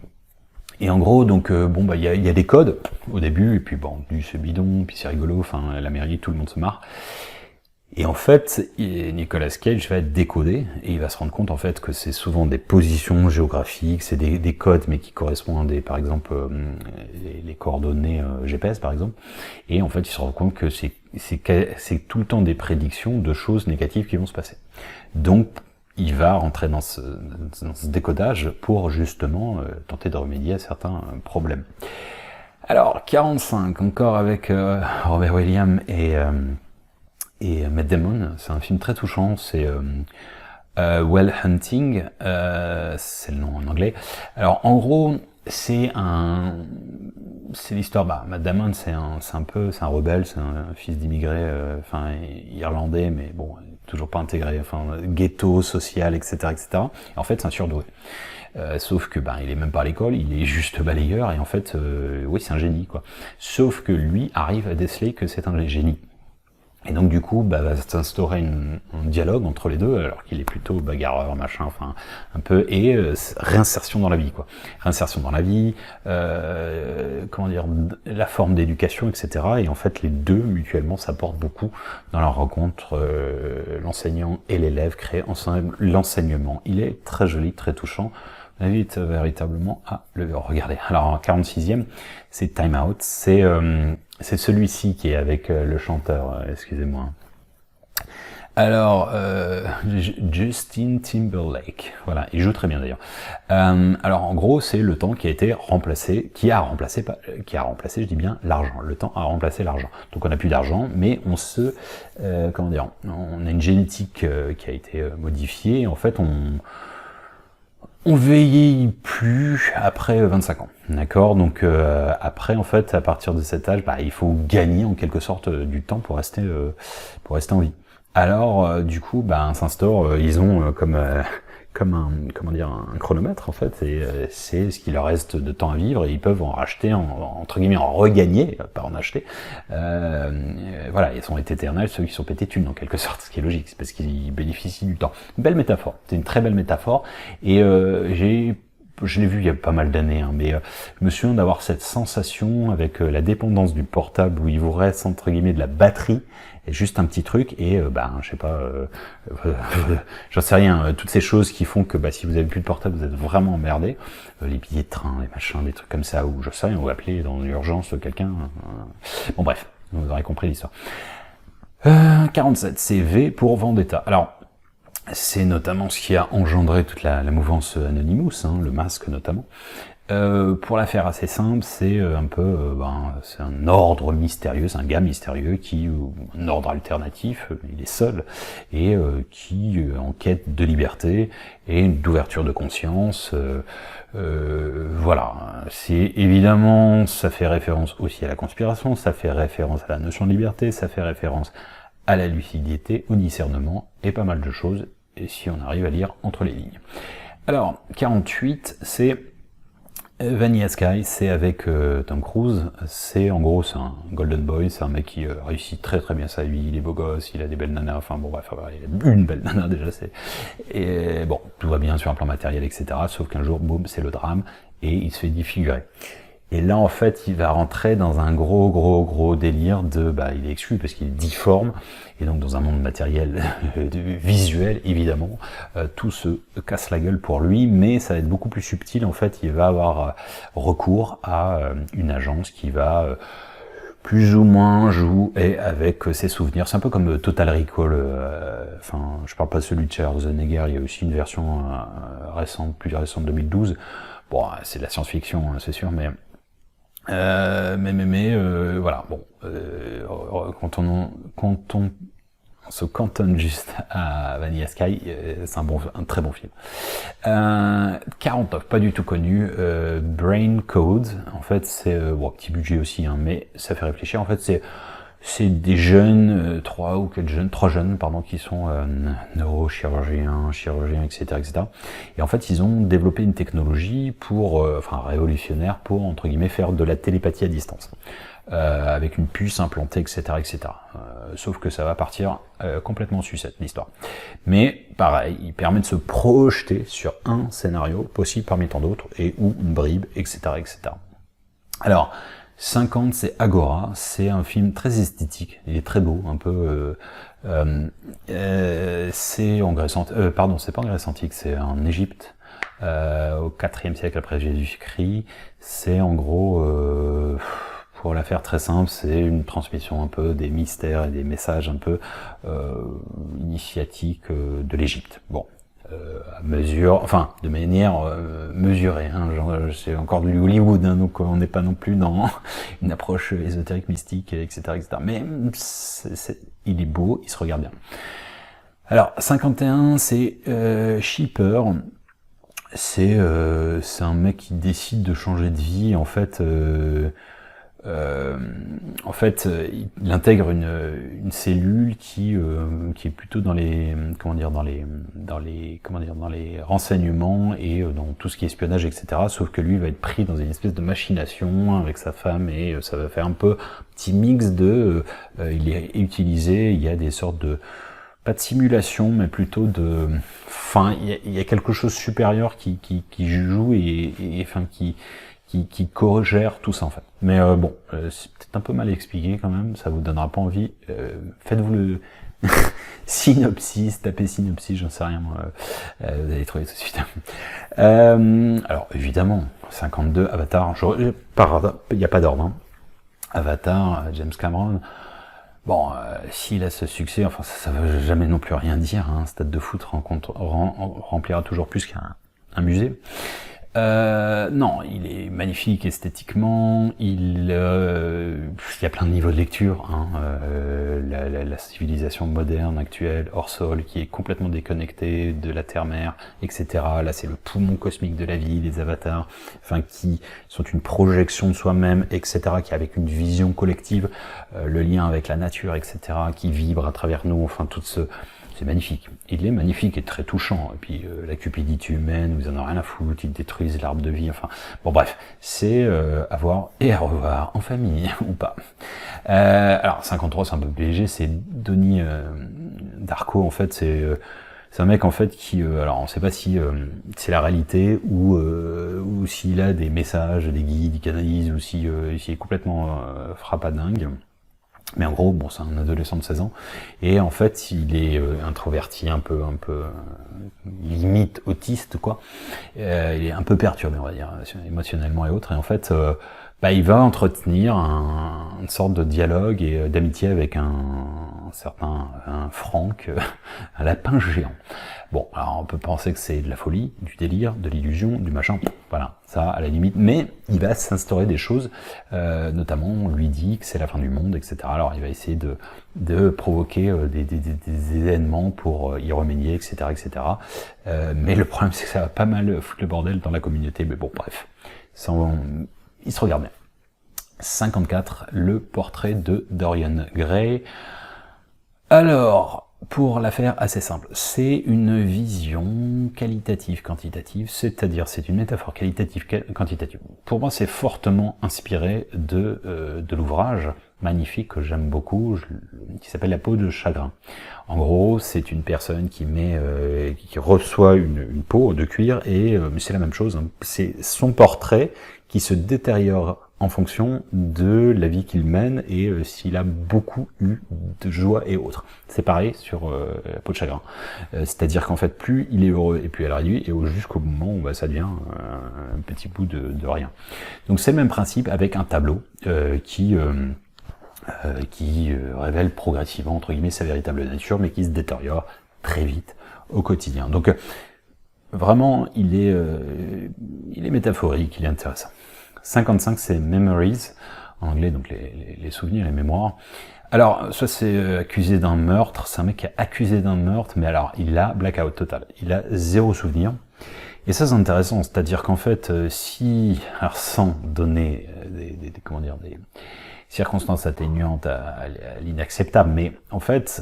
Speaker 1: Et en gros, donc il y a des codes au début, et puis c'est bidon, puis c'est rigolo. Enfin, la mairie, tout le monde se marre. Et en fait, Nicolas Cage va être décodé et il va se rendre compte en fait que c'est souvent des positions géographiques, c'est des codes mais qui correspondent à par exemple, les coordonnées GPS par exemple. Et en fait, il se rend compte que c'est tout le temps des prédictions de choses négatives qui vont se passer. Donc, il va rentrer dans ce décodage pour justement tenter de remédier à certains problèmes. Alors, 45, encore avec Robert Williams et Matt Damon, c'est un film très touchant, c'est Well Hunting, c'est le nom en anglais. Alors en gros, c'est l'histoire, Matt Damon c'est un rebelle, c'est un fils d'immigré, irlandais, mais bon, toujours pas intégré, ghetto, social, etc., etc. Et en fait, c'est un surdoué. Sauf que il est même pas à l'école, il est juste balayeur, et en fait, oui, c'est un génie, quoi. Sauf que lui arrive à déceler que c'est un génie. Et donc du coup, va s'instaurer un dialogue entre les deux, alors qu'il est plutôt bagarreur, machin, un peu, et réinsertion dans la vie, quoi. Réinsertion dans la vie, la forme d'éducation, etc. Et en fait, les deux, mutuellement, s'apportent beaucoup dans leur rencontre, l'enseignant et l'élève créent ensemble l'enseignement. Il est très joli, très touchant. On invite véritablement à le regarder. Alors, en 46e, c'est Time Out. C'est celui-ci qui est avec le chanteur, excusez-moi. Alors, Justin Timberlake. Voilà, il joue très bien d'ailleurs. Alors, en gros, c'est le temps qui a remplacé, je dis bien l'argent. Le temps a remplacé l'argent. Donc, on n'a plus d'argent, mais on a une génétique qui a été modifiée. En fait, On vieillit plus après 25 ans, d'accord? Donc après, en fait, à partir de cet âge, il faut gagner en quelque sorte du temps pour rester en vie. Alors, du coup, s'instaure, ils ont comme un, comment dire, un chronomètre en fait, et c'est ce qui leur reste de temps à vivre, et ils peuvent en racheter, entre guillemets, en regagner, pas en acheter. Voilà, ils sont éternels ceux qui sont pétés thunes en quelque sorte, ce qui est logique, c'est parce qu'ils bénéficient du temps. Belle métaphore, c'est une très belle métaphore, et je l'ai vu il y a pas mal d'années, mais je me souviens d'avoir cette sensation avec la dépendance du portable où il vous reste entre guillemets de la batterie, et juste un petit truc, et je sais pas, j'en sais rien, toutes ces choses qui font que si vous avez plus de portable, vous êtes vraiment emmerdé, les billets de train, les machins, des trucs comme ça, ou je sais rien, vous appelez dans l'urgence quelqu'un, bon bref, vous aurez compris l'histoire. 47, c'est V pour Vendetta. Alors, c'est notamment ce qui a engendré toute la mouvance Anonymous, le masque notamment. Pour la faire assez simple, c'est un peu, c'est un ordre mystérieux, c'est un gars mystérieux un ordre alternatif, il est seul, et qui en quête de liberté et d'ouverture de conscience. Voilà, c'est évidemment, ça fait référence aussi à la conspiration, ça fait référence à la notion de liberté, ça fait référence à la lucidité, au discernement, et pas mal de choses, et si on arrive à lire entre les lignes. Alors, 48, c'est Vanilla Sky, c'est avec Tom Cruise, c'est en gros, c'est un golden boy, c'est un mec qui réussit très très bien sa vie, il est beau gosse, il a des belles nanas, enfin bon bref, il a une belle nana déjà, et bon, tout va bien sur un plan matériel, etc., sauf qu'un jour, boum, c'est le drame, et il se fait défigurer. Et là, en fait, il va rentrer dans un gros délire de, il est exclu parce qu'il est difforme, et donc dans un monde matériel, visuel, évidemment, tout se casse la gueule pour lui, mais ça va être beaucoup plus subtil. En fait, il va avoir recours à une agence qui va plus ou moins jouer avec ses souvenirs. C'est un peu comme Total Recall, je parle pas de celui de Schwarzenegger, il y a aussi une version récente, plus récente, 2012. Bon, c'est de la science-fiction, c'est sûr, mais voilà, bon, quand on se cantonne juste à Vanilla Sky, c'est un très bon film. 49, pas du tout connu, Brain Code, en fait c'est, petit budget aussi, mais ça fait réfléchir, en fait c'est des jeunes, trois jeunes, qui sont neurochirurgiens, chirurgiens, etc., etc. Et en fait, ils ont développé une technologie révolutionnaire pour, entre guillemets, faire de la télépathie à distance. Avec une puce implantée, etc., etc. Sauf que ça va partir complètement en sucette, l'histoire. Mais, pareil, il permet de se projeter sur un scénario possible parmi tant d'autres, et ou une bribe, etc., etc. Alors, 50, c'est Agora, c'est un film très esthétique, il est très beau, un peu... c'est en Grèce antique, c'est pas en Grèce antique, c'est en Égypte, au 4e siècle après Jésus-Christ. C'est en gros, pour la faire très simple, c'est une transmission un peu des mystères et des messages un peu initiatiques de l'Égypte. Bon. De manière mesurée, c'est encore du Hollywood, donc on n'est pas non plus dans une approche ésotérique, mystique, etc., etc. Mais il est beau, il se regarde bien. Alors 51, c'est Shipper. C'est un mec qui décide de changer de vie, en fait. Il intègre une cellule qui est plutôt dans les renseignements et dans tout ce qui est espionnage, etc. Sauf que lui va être pris dans une espèce de machination avec sa femme, et ça va faire un petit mix de il est utilisé, il y a des sortes de, pas de simulation, mais plutôt de, il y a quelque chose de supérieur qui joue qui co-gère tout ça, en fait. Mais c'est peut-être un peu mal expliqué quand même, ça vous donnera pas envie. Faites-vous le synopsis, tapez synopsis, j'en sais rien, moi. Vous allez trouver tout de suite. Alors, évidemment, 52, Avatar, il n'y a pas d'ordre, Avatar, James Cameron. Bon, s'il a ce succès, ça veut jamais non plus rien dire, un stade de foot remplira toujours plus qu'un musée. Non, il est magnifique esthétiquement, il y a plein de niveaux de lecture, hein, la civilisation moderne actuelle, hors sol, qui est complètement déconnectée de la terre-mère, etc. Là, c'est le poumon cosmique de la vie, les avatars, enfin, qui sont une projection de soi-même, etc., qui avec une vision collective, le lien avec la nature, etc., qui vibre à travers nous, enfin, tout ce... C'est magnifique. Il est magnifique et très touchant. Et puis la cupidité humaine, vous en avez rien à foutre, ils détruisent l'arbre de vie. Enfin, bon bref, c'est à voir et à revoir en famille ou pas. Alors 53, c'est un peu léger. C'est Donnie Darko en fait. C'est un mec en fait qui, alors on sait pas si c'est la réalité ou s'il a des messages, des guides, des canalise, ou s'il est complètement frappadingue. Mais en gros, bon, c'est un adolescent de 16 ans, et en fait, il est introverti, un peu limite autiste, quoi. Il est un peu perturbé, on va dire, émotionnellement et autres. Et en fait, il va entretenir une sorte de dialogue et d'amitié avec un certain Franck, un lapin géant. Bon, alors on peut penser que c'est de la folie, du délire, de l'illusion, du machin, voilà, ça à la limite, mais il va s'instaurer des choses, notamment on lui dit que c'est la fin du monde, etc. Alors il va essayer de provoquer des événements pour y remédier, etc., etc. Mais le problème c'est que ça va pas mal foutre le bordel dans la communauté, mais bon, bref, il se regarde bien. 54, le portrait de Dorian Gray. Alors, pour la faire assez simple, c'est une vision qualitative-quantitative, c'est-à-dire c'est une métaphore qualitative-quantitative. Pour moi, c'est fortement inspiré de l'ouvrage magnifique que j'aime beaucoup, qui s'appelle La peau de chagrin. En gros, c'est une personne qui reçoit une peau de cuir et c'est la même chose, hein, c'est son portrait qui se détériore en fonction de la vie qu'il mène et s'il a beaucoup eu de joie et autres. C'est pareil sur la peau de chagrin. C'est-à-dire qu'en fait, plus il est heureux et plus elle réduit, et jusqu'au moment où ça devient un petit bout de rien. Donc c'est le même principe avec un tableau qui révèle progressivement, entre guillemets, sa véritable nature, mais qui se détériore très vite au quotidien. Donc vraiment, il est métaphorique, il est intéressant. 55, c'est Memories, en anglais, donc les souvenirs, les mémoires. Alors, soit c'est accusé d'un meurtre, c'est un mec qui est accusé d'un meurtre, mais alors, il a blackout total. Il a 0 souvenir. Et ça, c'est intéressant, c'est-à-dire qu'en fait, alors sans donner des circonstances atténuantes à l'inacceptable, mais en fait,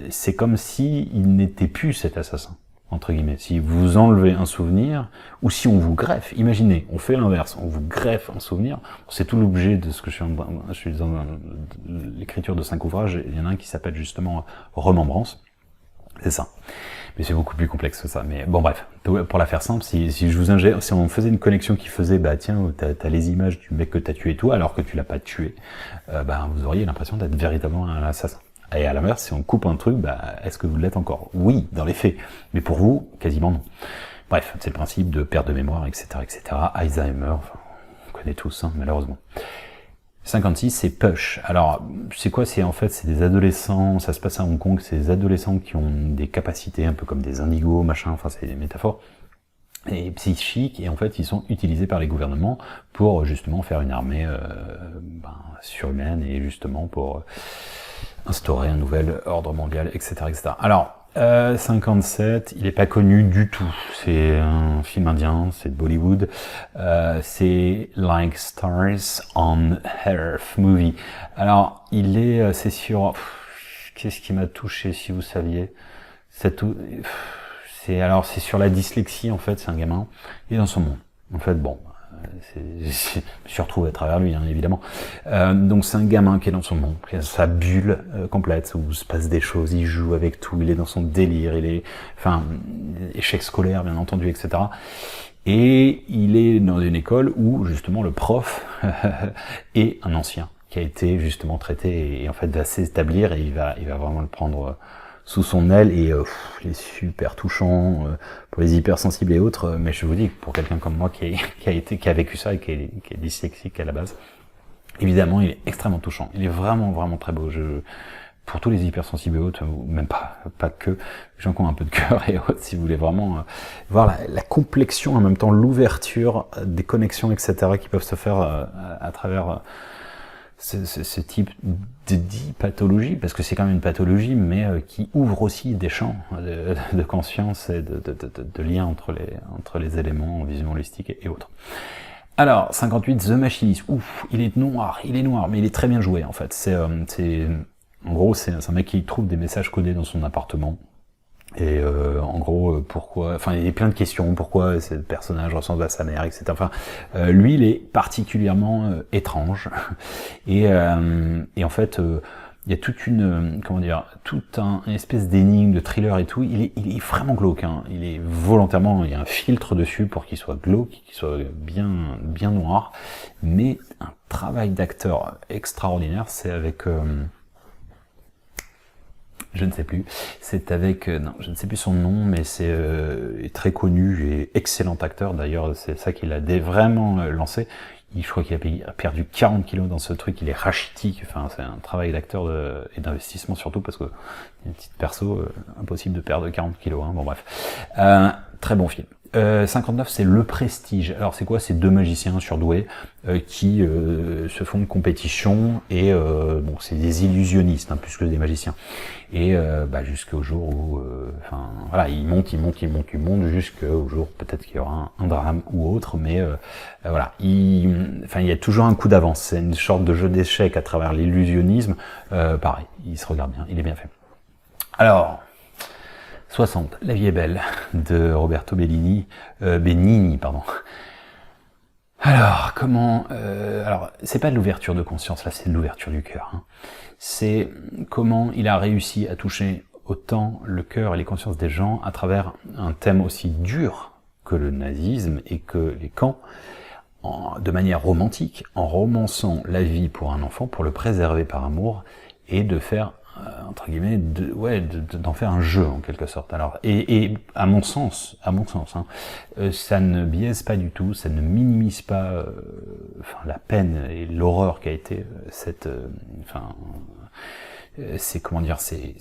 Speaker 1: c'est comme si il n'était plus cet assassin, entre guillemets. Si vous enlevez un souvenir, ou si on vous greffe, imaginez, on fait l'inverse, on vous greffe un souvenir, c'est tout l'objet de ce que je suis dans l'écriture de 5 ouvrages, il y en a un qui s'appelle justement Remembrance, c'est ça. Mais c'est beaucoup plus complexe que ça. Mais bon, bref, pour la faire simple, si on faisait une connexion qui faisait, tiens, t'as les images du mec que t'as tué et tout, alors que tu l'as pas tué, vous auriez l'impression d'être véritablement un assassin. Et à l'inverse, si on coupe un truc, est-ce que vous l'êtes encore? Oui, dans les faits. Mais pour vous, quasiment non. Bref, c'est le principe de perte de mémoire, etc., etc. Alzheimer, enfin, on connaît tous, hein, malheureusement. 56, c'est Push. Alors, c'est quoi? C'est des adolescents, ça se passe à Hong Kong, c'est des adolescents qui ont des capacités un peu comme des indigos, machin, enfin c'est des métaphores, et psychiques, et en fait ils sont utilisés par les gouvernements pour justement faire une armée surhumaine, et justement pour instaurer un nouvel ordre mondial, etc., etc. Alors, 57, il est pas connu du tout. C'est un film indien, c'est de Bollywood. C'est Like Stars on Earth movie. Alors, c'est sur... Qu'est-ce qui m'a touché, si vous saviez? C'est sur la dyslexie, en fait, c'est un gamin. Il est dans son monde. En fait, bon... je me suis retrouvé à travers lui, hein, évidemment. Donc c'est un gamin qui est dans son monde, qui a sa bulle complète, où se passe des choses, il joue avec tout, il est dans son délire, échec scolaire, bien entendu, etc. Et il est dans une école où, justement, le prof est un ancien, qui a été, justement, traité, et en fait, va s'établir, et il va vraiment le prendre... sous son aile, et il est super touchant pour les hypersensibles et autres, mais je vous dis, pour quelqu'un comme moi qui a vécu ça et qui est dyslexique à la base, évidemment il est extrêmement touchant, il est vraiment vraiment très beau. pour tous les hypersensibles et autres, ou même pas que, les gens qui ont un peu de cœur et autres, si vous voulez vraiment voir la complexion, en même temps l'ouverture des connexions, etc., qui peuvent se faire à travers ce type de dit pathologie, parce que c'est quand même une pathologie, mais qui ouvre aussi des champs de conscience et de lien entre les éléments vision holistique et autres. Alors, 58, The Machinist. Ouf, il est noir, mais il est très bien joué, en fait. En gros, c'est un mec qui trouve des messages codés dans son appartement. Et en gros, pourquoi... Enfin, il y a plein de questions. Pourquoi ce personnage ressemble à sa mère, etc. Enfin, lui, il est particulièrement étrange. Et en fait... il y a toute une, une espèce d'énigme, de thriller et tout. Il est vraiment glauque, hein. Il est volontairement, il y a un filtre dessus pour qu'il soit glauque, qu'il soit bien noir. Mais un travail d'acteur extraordinaire, c'est avec, je ne sais plus, non, je ne sais plus son nom, mais c'est très connu et excellent acteur. D'ailleurs, c'est ça qui l'a vraiment lancé. Je crois qu'il a perdu 40 kilos dans ce truc, il est rachitique, enfin c'est un travail d'acteur et d'investissement surtout, parce que une petite perso, impossible de perdre 40 kilos, hein, bon bref. Très bon film. 59, c'est Le Prestige. Alors c'est quoi? C'est deux magiciens surdoués qui se font une compétition, et bon, c'est des illusionnistes, hein, plus que des magiciens. Et jusqu'au jour où, enfin voilà, ils montent jusqu'au jour peut-être qu'il y aura un drame ou autre, mais voilà, il y a toujours un coup d'avance. C'est une sorte de jeu d'échecs à travers l'illusionnisme. Pareil, il se regarde bien, il est bien fait. Alors. 60, La vie est belle, de Roberto Benigni, pardon. Alors, alors, c'est pas de l'ouverture de conscience, là, c'est de l'ouverture du cœur. Hein. C'est comment il a réussi à toucher autant le cœur et les consciences des gens à travers un thème aussi dur que le nazisme et que les camps, de manière romantique, en romançant la vie pour un enfant, pour le préserver par amour, et de faire entre guillemets, d'en faire un jeu en quelque sorte. Alors, et à mon sens, hein, ça ne biaise pas du tout, ça ne minimise pas, la peine et l'horreur qu'a été c'est comment dire, ces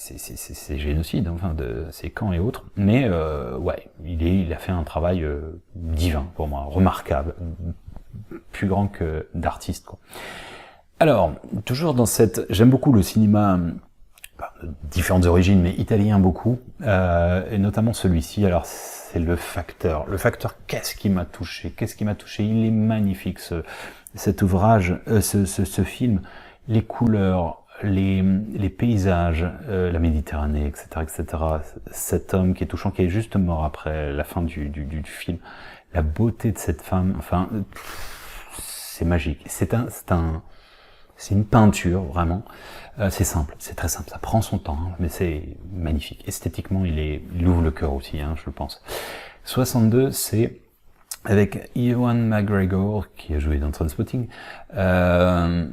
Speaker 1: génocides, enfin, de ces camps et autres. Mais il a fait un travail divin pour moi, remarquable, plus grand que d'artiste, quoi. Alors, toujours dans j'aime beaucoup le cinéma. De différentes origines, mais italien beaucoup, et notamment celui-ci. Alors c'est Le Facteur. Le Facteur, qu'est-ce qui m'a touché? Il est magnifique, cet ouvrage, ce film, les couleurs, les paysages, la Méditerranée, etc. Cet homme qui est touchant, qui est juste mort après la fin du film. La beauté de cette femme, enfin, c'est magique. C'est une peinture, vraiment. C'est simple, c'est très simple, ça prend son temps, hein, mais c'est magnifique. Esthétiquement, il ouvre le cœur aussi, hein, je le pense. 62, c'est avec Ewan McGregor, qui a joué dans Trainspotting. En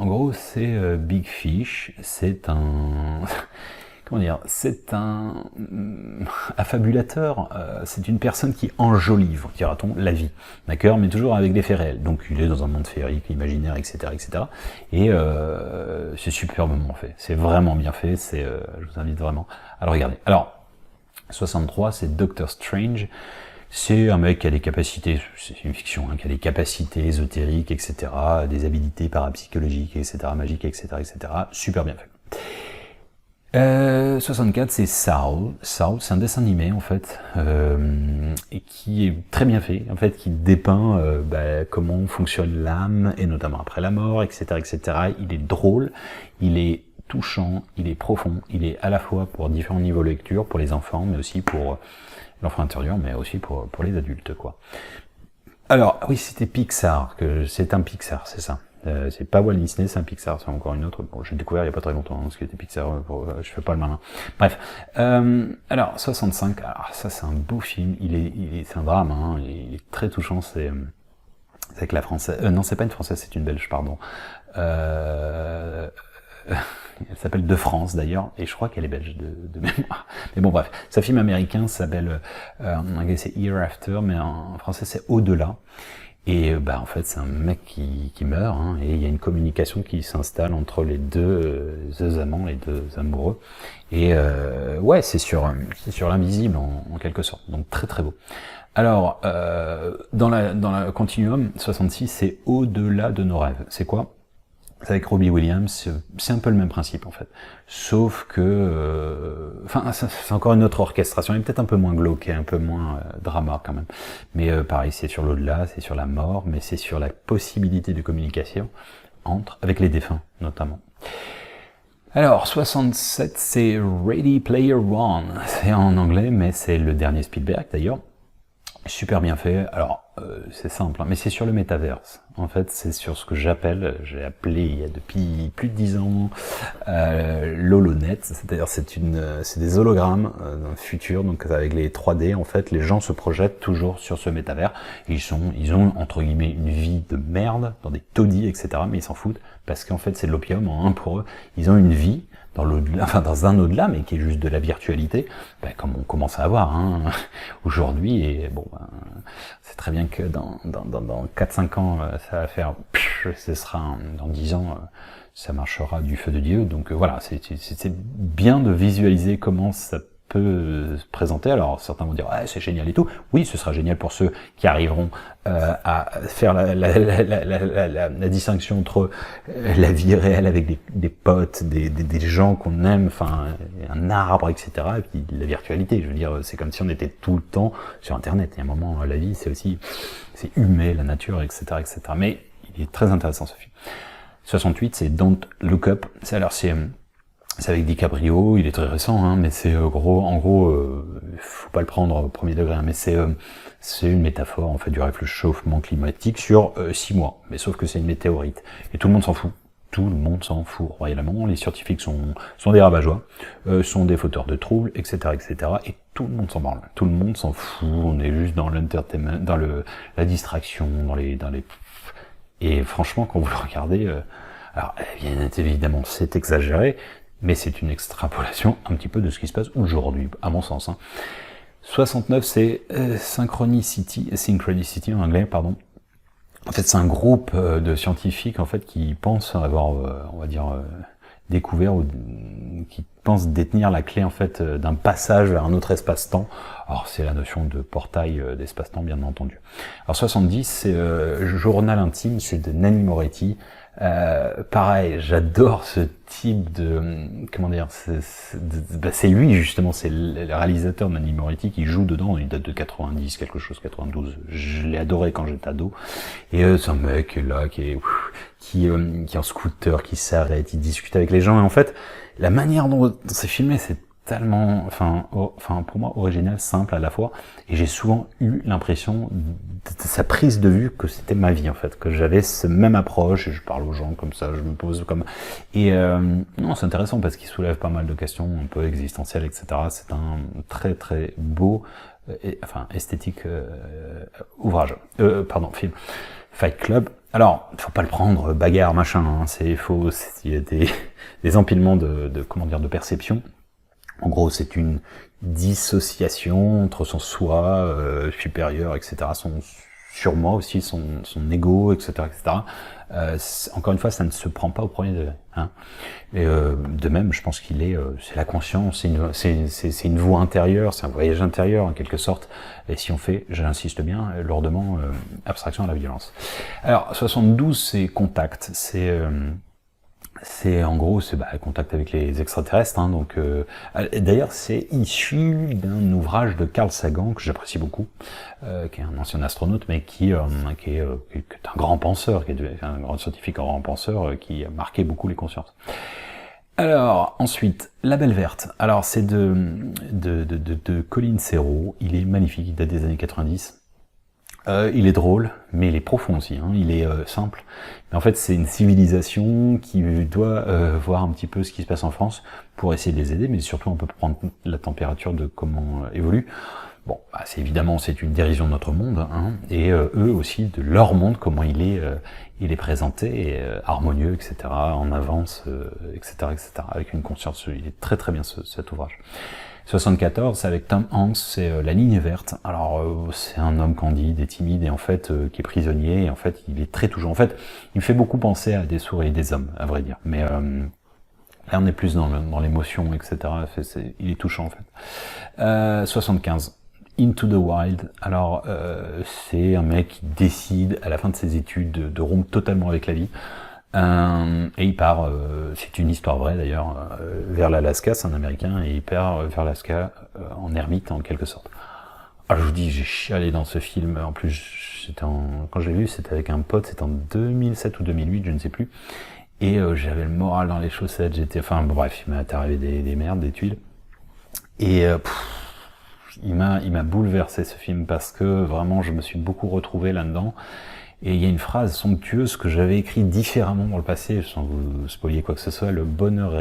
Speaker 1: gros, c'est Big Fish, c'est un... c'est un affabulateur, c'est une personne qui enjolive, dira-t-on, la vie, d'accord, mais toujours avec des faits réels. Donc il est dans un monde féerique, imaginaire, etc., et c'est superbement fait, c'est vraiment bien fait, je vous invite vraiment à le regarder. Alors, 63, c'est Doctor Strange. C'est un mec qui a des capacités, c'est une fiction, hein, qui a des capacités ésotériques, etc., des habilités parapsychologiques, etc., magiques, etc., super bien fait. 64, c'est Saul. Saul, c'est un dessin animé en fait, et qui est très bien fait, en fait, qui dépeint comment fonctionne l'âme, et notamment après la mort, etc., Il est drôle, il est touchant, il est profond, il est à la fois pour différents niveaux de lecture, pour les enfants, mais aussi pour l'enfant intérieur, mais aussi pour les adultes, quoi. Alors, oui, c'était Pixar, c'est un Pixar, c'est ça. C'est pas Walt Disney, c'est un Pixar, c'est encore une autre. Bon, j'ai découvert il y a pas très longtemps, ce qui était Pixar, je fais pas le malin. Bref. Alors, 65, alors ça c'est un beau film, c'est un drame, hein, il est très touchant, c'est avec la française, non c'est pas une française, c'est une belge, pardon. Elle s'appelle De France d'ailleurs, et je crois qu'elle est belge de mémoire. Mais bon bref, c'est un film américain, ça s'appelle, en anglais c'est Hereafter, mais en français c'est Au-delà. Et en fait, c'est un mec qui meurt, hein, et il y a une communication qui s'installe entre les deux amants, les deux amoureux. Et ouais, c'est sur l'invisible en quelque sorte. Donc très très beau. Alors, dans la continuum, 66, c'est au-delà de nos rêves. C'est quoi? C'est avec Robbie Williams, c'est un peu le même principe en fait. Sauf que, c'est encore une autre orchestration, et peut-être un peu moins glauque et un peu moins drama quand même. Mais pareil, c'est sur l'au-delà, c'est sur la mort, mais c'est sur la possibilité de communication avec les défunts notamment. Alors, 67, c'est Ready Player One. C'est en anglais, mais c'est le dernier Spielberg d'ailleurs. Super bien fait. Alors, c'est simple, hein, mais c'est sur le métaverse. En fait, c'est sur ce que j'ai appelé il y a depuis plus de 10 ans, l'holonet. C'est-à-dire, c'est des hologrammes dans le futur, donc avec les 3D, en fait, les gens se projettent toujours sur ce métavers. Ils ont, entre guillemets, une vie de merde, dans des taudis, etc., mais ils s'en foutent, parce qu'en fait, c'est de l'opium, hein, pour eux. Ils ont une vie, dans un au-delà, mais qui est juste de la virtualité, comme on commence à avoir aujourd'hui, et c'est très bien que dans 4-5 ans, ça va faire, ce sera dans 10 ans, ça marchera du feu de Dieu. Donc voilà, c'est bien de visualiser comment ça peut se présenter. Alors certains vont dire c'est génial et tout. Oui, ce sera génial pour ceux qui arriveront à faire la distinction entre la vie réelle avec des potes, des gens qu'on aime, enfin un arbre, etc. et puis la virtualité. Je veux dire, c'est comme si on était tout le temps sur Internet. Il y a un moment, la vie, c'est humer la nature, etc., etc. Mais il est très intéressant ce film. 68, c'est Don't Look Up. C'est avec DiCaprio, il est très récent, hein, mais c'est en gros, faut pas le prendre au premier degré, hein, mais c'est une métaphore en fait du réchauffement climatique sur 6 mois. Mais sauf que c'est une météorite et tout le monde s'en fout. Tout le monde s'en fout royalement. Les scientifiques sont des rabat-joie, sont des fauteurs de troubles, etc., etc. Et tout le monde s'en branle. Tout le monde s'en fout. On est juste dans l'entertainment, dans la distraction, et franchement, quand vous le regardez, alors bien évidemment, c'est exagéré. Mais c'est une extrapolation un petit peu de ce qui se passe aujourd'hui, à mon sens. 69, c'est Synchronicity en anglais, pardon. En fait, c'est un groupe de scientifiques en fait qui pensent avoir, on va dire, découvert ou qui pensent détenir la clé en fait d'un passage vers un autre espace-temps. Alors c'est la notion de portail d'espace-temps, bien entendu. Alors 70, c'est Journal intime, c'est de Nanni Moretti. Pareil, j'adore ce type de, comment dire, c'est lui justement, c'est le réalisateur Nanni Moretti qui joue dedans. Il date de 90, quelque chose, 92. Je l'ai adoré quand j'étais ado. Et c'est un mec là qui est en scooter, qui s'arrête, il discute avec les gens. Et en fait, la manière dont c'est filmé, c'est tellement, pour moi, original, simple à la fois. Et j'ai souvent eu l'impression de sa prise de vue que c'était ma vie, en fait, que j'avais ce même approche, et je parle aux gens comme ça, je me pose comme... Et non, c'est intéressant parce qu'il soulève pas mal de questions un peu existentielles, etc. C'est un très très beau, esthétique ouvrage. Film. Fight Club. Alors, faut pas le prendre bagarre, machin, hein, il y a des empilements de perception. En gros, c'est une dissociation entre son soi supérieur, etc., son surmoi aussi, son ego, etc., etc. Encore une fois, ça ne se prend pas au premier degré. Hein. Et de même, je pense c'est la conscience, c'est une voie intérieure, c'est un voyage intérieur en quelque sorte. Et si on fait, j'insiste bien, lourdement, abstraction à la violence. Alors, 72, c'est Contact, c'est en gros contact avec les extraterrestres, hein, donc d'ailleurs c'est issu d'un ouvrage de Carl Sagan que j'apprécie beaucoup, qui est un ancien astronaute mais qui est un grand penseur, qui est un grand scientifique, un grand penseur qui a marqué beaucoup les consciences. Alors ensuite, La Belle Verte. Alors c'est de Colin Serrault, il est magnifique, il date des années 90. Il est drôle, mais il est profond aussi, hein. Il est simple. Mais en fait, c'est une civilisation qui doit voir un petit peu ce qui se passe en France pour essayer de les aider, mais surtout on peut prendre la température de comment évolue. Bon, bah, c'est une dérision de notre monde, hein, et eux aussi de leur monde, comment il est présenté, harmonieux, etc., en avance, etc., avec une conscience. Il est très très bien cet ouvrage. 74, c'est avec Tom Hanks, c'est La ligne verte. Alors, c'est un homme candide et timide, et en fait, qui est prisonnier, et en fait, il est très touchant. En fait, il me fait beaucoup penser à des souris et des hommes, à vrai dire. Mais là, on est plus dans l'émotion, etc. Il est touchant, en fait. 75. Into the Wild. Alors, c'est un mec qui décide, à la fin de ses études, de rompre totalement avec la vie. Et il part, c'est une histoire vraie d'ailleurs, vers l'Alaska, c'est un Américain, et il part vers l'Alaska en ermite, en quelque sorte. Alors, je vous dis, j'ai chialé dans ce film. En plus, quand je l'ai vu, c'était avec un pote, c'était en 2007 ou 2008, je ne sais plus. Et j'avais le moral dans les chaussettes, enfin bref, il m'est arrivé des merdes, des tuiles. Et il m'a bouleversé ce film, parce que vraiment je me suis beaucoup retrouvé là-dedans. Et il y a une phrase somptueuse que j'avais écrite différemment dans le passé, sans vous spoiler quoi que ce soit, le bonheur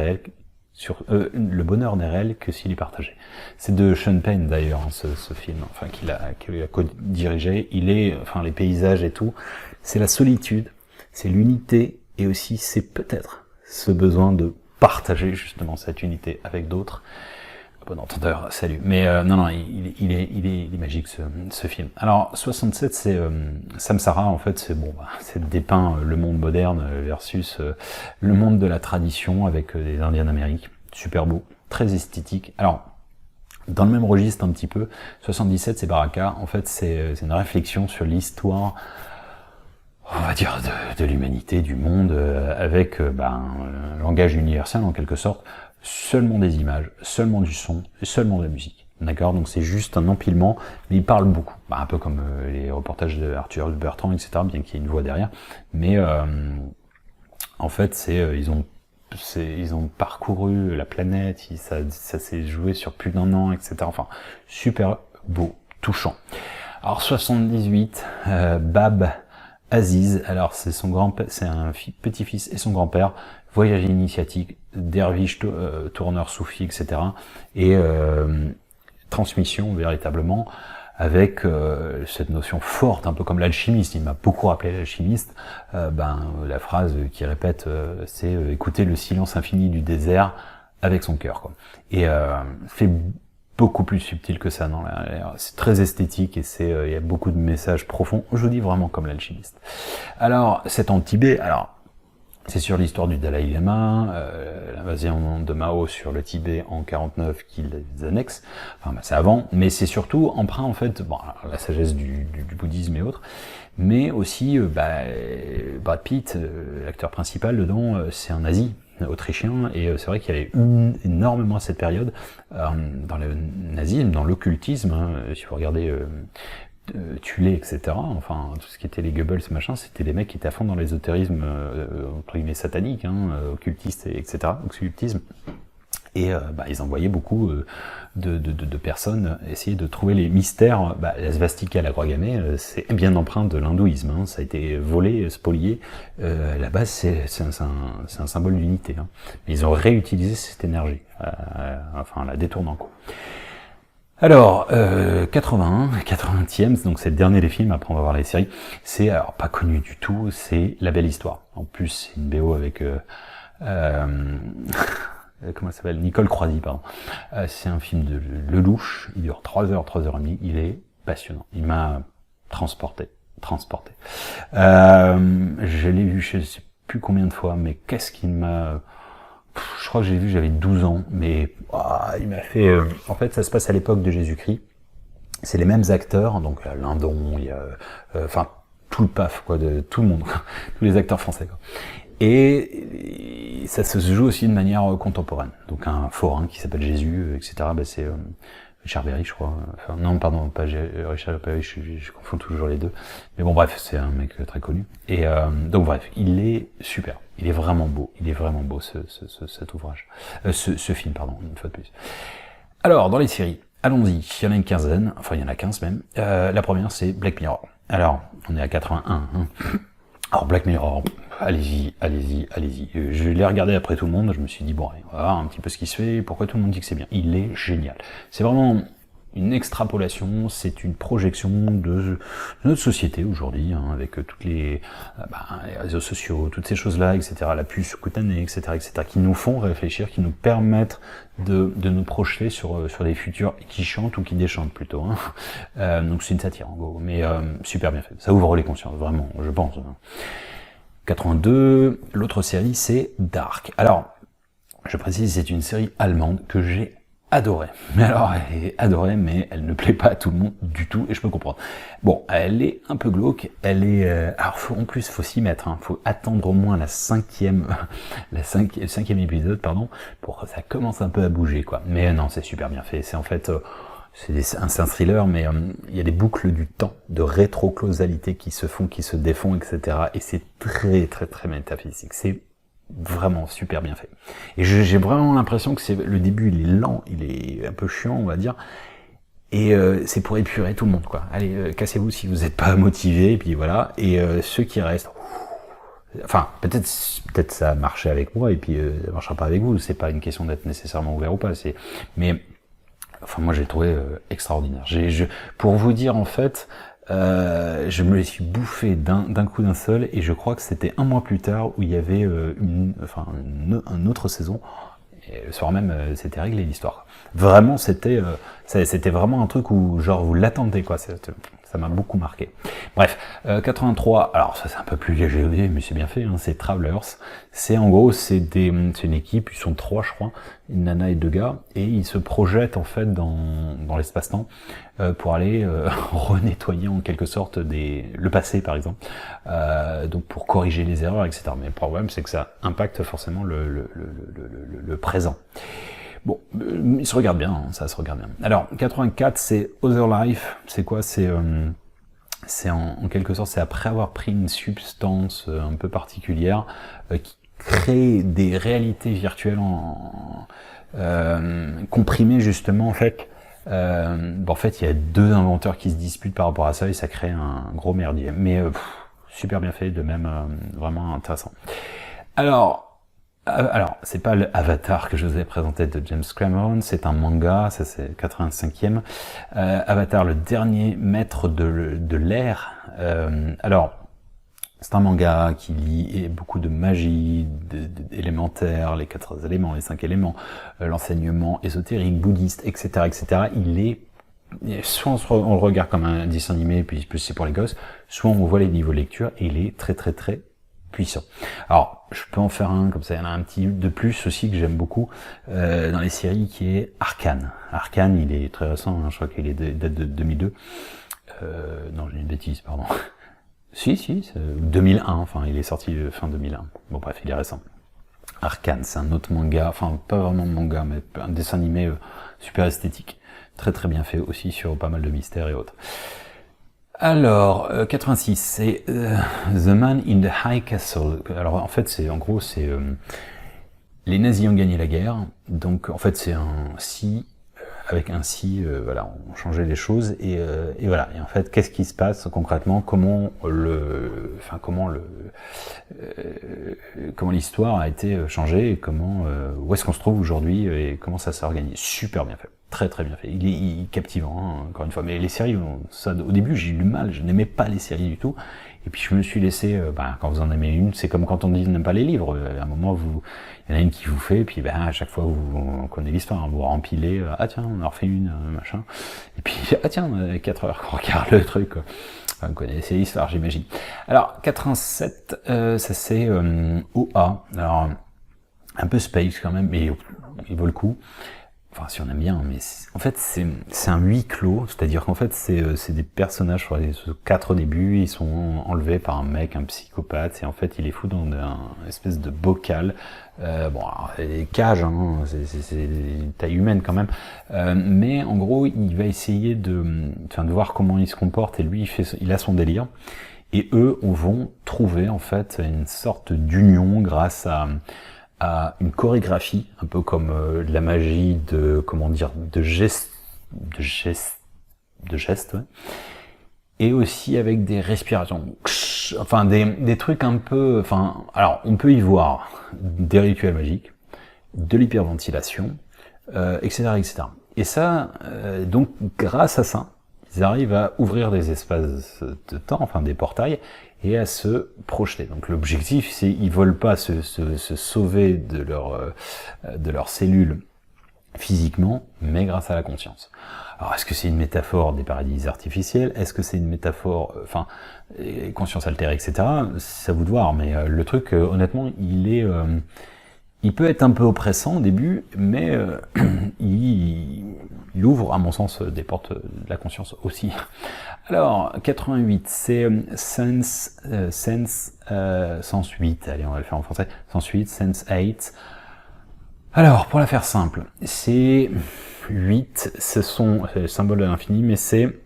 Speaker 1: n'est réel que s'il est partagé. C'est de Sean Penn d'ailleurs, hein, ce film, enfin qu'il a co-dirigé. Les paysages et tout, c'est la solitude, c'est l'unité, et aussi c'est peut-être ce besoin de partager justement cette unité avec d'autres. Bon entendeur, salut. Mais non, il est magique ce film. Alors 67, c'est Samsara, en fait, c'est dépeint le monde moderne versus le monde de la tradition avec les Indiens d'Amérique. Super beau, très esthétique. Alors dans le même registre un petit peu, 77, c'est Baraka. En fait, c'est une réflexion sur l'histoire, on va dire, de l'humanité, du monde, avec un langage universel en quelque sorte. Seulement des images, seulement du son, seulement de la musique. D'accord? Donc c'est juste un empilement, mais il parle beaucoup. Un peu comme les reportages de Arthur Bertrand, etc., bien qu'il y ait une voix derrière. Mais en fait, ils ont parcouru la planète, ça s'est joué sur plus d'1 an, etc. Enfin, super beau, touchant. Alors 78, Bab Aziz, alors c'est son grand-père, c'est un petit-fils et son grand-père, voyage initiatique, derviche, tourneur soufi, etc. Et transmission véritablement, avec cette notion forte, un peu comme l'alchimiste. Il m'a beaucoup rappelé l'alchimiste. La phrase qui répète, c'est écouter le silence infini du désert avec son cœur, quoi. Et fait beaucoup plus subtil que ça, non, c'est très esthétique, et il y a beaucoup de messages profonds. Je vous dis vraiment comme l'alchimiste. Alors, c'est en Tibet. Alors, c'est sur l'histoire du Dalai Lama, l'invasion de Mao sur le Tibet en 49 qui les annexe. Enfin, c'est avant, mais c'est surtout empreint en fait, la sagesse du bouddhisme et autres, mais aussi Brad Pitt, l'acteur principal dedans, c'est un nazi autrichien, et c'est vrai qu'il y avait énormément à cette période dans le nazisme, dans l'occultisme, hein, si vous regardez Tulé, etc. Enfin, tout ce qui était les Goebbels, machin, c'était des mecs qui étaient à fond dans l'ésotérisme entre guillemets satanique, hein, occultiste, etc. Occultisme. Et ils envoyaient beaucoup de personnes essayer de trouver les mystères. La svastika, la croix gammée, c'est bien empreinte de l'hindouisme, hein, ça a été volé, spolié. À la base, c'est un symbole d'unité. Hein. Mais ils ont réutilisé cette énergie, en la détournant, quoi. Alors, 80e, donc c'est le dernier des films, après on va voir les séries, c'est, alors pas connu du tout, c'est La Belle Histoire. En plus, c'est une BO avec, comment ça s'appelle, Nicole Croisy, pardon. C'est un film de Lelouch, il dure 3h, 3h30, il est passionnant. Il m'a transporté. Je l'ai vu, je sais plus combien de fois, mais qu'est-ce qu'il m'a... Je crois que j'ai vu, j'avais 12 ans, mais il m'a fait... en fait, ça se passe à l'époque de Jésus-Christ. C'est les mêmes acteurs, donc Lindon, il y a... tout le paf, quoi, de tout le monde, quoi, tous les acteurs français, quoi. Et ça se joue aussi de manière contemporaine. Donc un forain qui s'appelle Jésus, etc. C'est Richard Berry, je crois. Enfin, non, pardon, pas Richard Berry, je confonds toujours les deux. Mais bon, bref, c'est un mec très connu. Et donc bref, il est super. Il est vraiment beau. Il est vraiment beau cet ouvrage. Ce film, pardon, une fois de plus. Alors, dans les séries, allons-y. Il y en a une quinzaine. Enfin, il y en a 15 même. La première, c'est Black Mirror. Alors, on est à 81. Hein. Alors, Black Mirror, allez-y. Je l'ai regardé après tout le monde. Je me suis dit, bon, allez, on va voir un petit peu ce qui se fait. Pourquoi tout le monde dit que c'est bien. Il est génial. C'est vraiment une extrapolation, c'est une projection de notre société aujourd'hui, hein, avec toutes les réseaux sociaux, toutes ces choses-là, etc., la puce cutanée, etc., qui nous font réfléchir, qui nous permettent de nous projeter sur des futurs qui chantent ou qui déchantent plutôt. Hein. Donc c'est une satire en gros, mais super bien fait. Ça ouvre les consciences, vraiment, je pense. 82, l'autre série c'est Dark. Alors, je précise, c'est une série allemande que j'ai adorée. Mais alors, elle est adorée, mais elle ne plaît pas à tout le monde du tout, et je peux comprendre. Bon, elle est un peu glauque, elle est... alors, en plus, faut s'y mettre, hein, faut attendre au moins le cinquième épisode, pardon, pour que ça commence un peu à bouger, quoi. Mais non, c'est super bien fait, c'est en fait... c'est un thriller, mais il y a des boucles du temps, de rétrocausalité qui se font, qui se défont, etc. Et c'est très, très, très métaphysique. C'est vraiment super bien fait. Et j'ai vraiment l'impression que le début, il est lent, il est un peu chiant, on va dire. Et c'est pour épurer tout le monde, quoi. Allez, cassez-vous si vous n'êtes pas motivé, et puis voilà. Et ceux qui restent... Enfin, peut-être ça a marché avec moi, et puis ça marchera pas avec vous. C'est pas une question d'être nécessairement ouvert ou pas. Mais... Enfin, moi, j'ai trouvé extraordinaire. Pour vous dire, en fait, je me les suis bouffé d'un coup d'un seul, et je crois que c'était un mois plus tard où il y avait une autre saison. Et le soir même, c'était réglé l'histoire. Vraiment, c'était vraiment un truc où, genre, vous l'attendez, quoi. Ça m'a beaucoup marqué. Bref, 83, alors ça c'est un peu plus léger, mais c'est bien fait, hein, c'est Travelers. C'est en gros, c'est une équipe, ils sont 3 je crois, une nana et 2 gars, et ils se projettent en fait dans l'espace-temps pour aller renettoyer en quelque sorte le passé par exemple, donc pour corriger les erreurs, etc. Mais le problème c'est que ça impacte forcément le présent. Bon, il se regarde bien, hein, ça se regarde bien. Alors, 84, c'est Other Life. C'est quoi? C'est en quelque sorte, c'est après avoir pris une substance un peu particulière qui crée des réalités virtuelles comprimées justement en fait. En fait, il y a 2 inventeurs qui se disputent par rapport à ça et ça crée un gros merdier. Mais super bien fait, de même vraiment intéressant. Alors, c'est pas le Avatar que je vous ai présenté de James Cameron, c'est un manga, ça c'est 85e. Avatar, le dernier maître de l'air. Alors, c'est un manga qui lie beaucoup de magie, d'élémentaire, les 4 éléments, les 5 éléments, l'enseignement ésotérique, bouddhiste, etc., etc. Soit on le regarde comme un dessin animé, puis plus c'est pour les gosses, soit on voit les niveaux de lecture, et il est très très très puissant. Alors, je peux en faire un, comme ça, il y en a un petit de plus aussi que j'aime beaucoup dans les séries, qui est Arcane. Arcane, il est très récent, hein, je crois qu'il date de 2002. Non, j'ai une bêtise, pardon. Si, c'est 2001, enfin, il est sorti fin 2001. Bon, bref, il est récent. Arcane, c'est un autre manga, enfin, pas vraiment manga, mais un dessin animé super esthétique. Très très bien fait aussi sur pas mal de mystères et autres. Alors, 86, c'est The Man in the High Castle. Alors, en fait, c'est les nazis ont gagné la guerre, donc en fait, c'est avec un si, voilà, on changeait les choses, et voilà. Et en fait, qu'est-ce qui se passe concrètement? Comment l'histoire a été changée, et où est-ce qu'on se trouve aujourd'hui, et comment ça s'organise? Super bien fait. Très très bien fait. Il est captivant, hein, encore une fois. Mais les séries, au début, j'ai eu du mal. Je n'aimais pas les séries du tout. Et puis je me suis laissé, quand vous en aimez une, c'est comme quand on dit n'aime pas les livres. À un moment, il y en a une qui vous fait, et puis à chaque fois, on connaît l'histoire. Hein, vous rempilez, ah tiens, on en refait une, machin. Et puis, ah tiens, 4 heures qu'on regarde le truc, quoi. Enfin, vous connaissez l'histoire, j'imagine. Alors, 87, ça c'est OA. Alors, un peu space quand même, mais il vaut le coup. Enfin, si on aime bien, mais en fait, c'est un huis clos, c'est-à-dire qu'en fait, c'est des personnages, je crois, les 4 au début, ils sont enlevés par un mec, un psychopathe, et en fait, il les fout dans une espèce de bocal. Alors, c'est des cages, hein, c'est une taille humaine quand même, mais en gros, il va essayer de voir comment il se comporte, et lui, il a son délire, et eux, vont trouver, en fait, une sorte d'union grâce à une chorégraphie, un peu comme de la magie de gestes, ouais. Et aussi avec des respirations, enfin des trucs un peu, alors on peut y voir des rituels magiques, de l'hyperventilation, etc., etc. Et ça, donc grâce à ça, ils arrivent à ouvrir des espaces de temps, enfin des portails, et à se projeter. Donc l'objectif, c'est ils veulent pas se sauver de leurs cellules physiquement, mais grâce à la conscience. Alors, est-ce que c'est une métaphore des paradis artificiels? Est-ce que c'est une métaphore, conscience altérée, etc. C'est à vous de voir, mais le truc, honnêtement, il peut être un peu oppressant au début, mais il ouvre, à mon sens, des portes de la conscience aussi. Alors, 88, c'est Sense 8, allez, on va le faire en français, Sense 8, Sense 8. Alors, pour la faire simple, c'est 8, ce sont le symbole de l'infini, mais c'est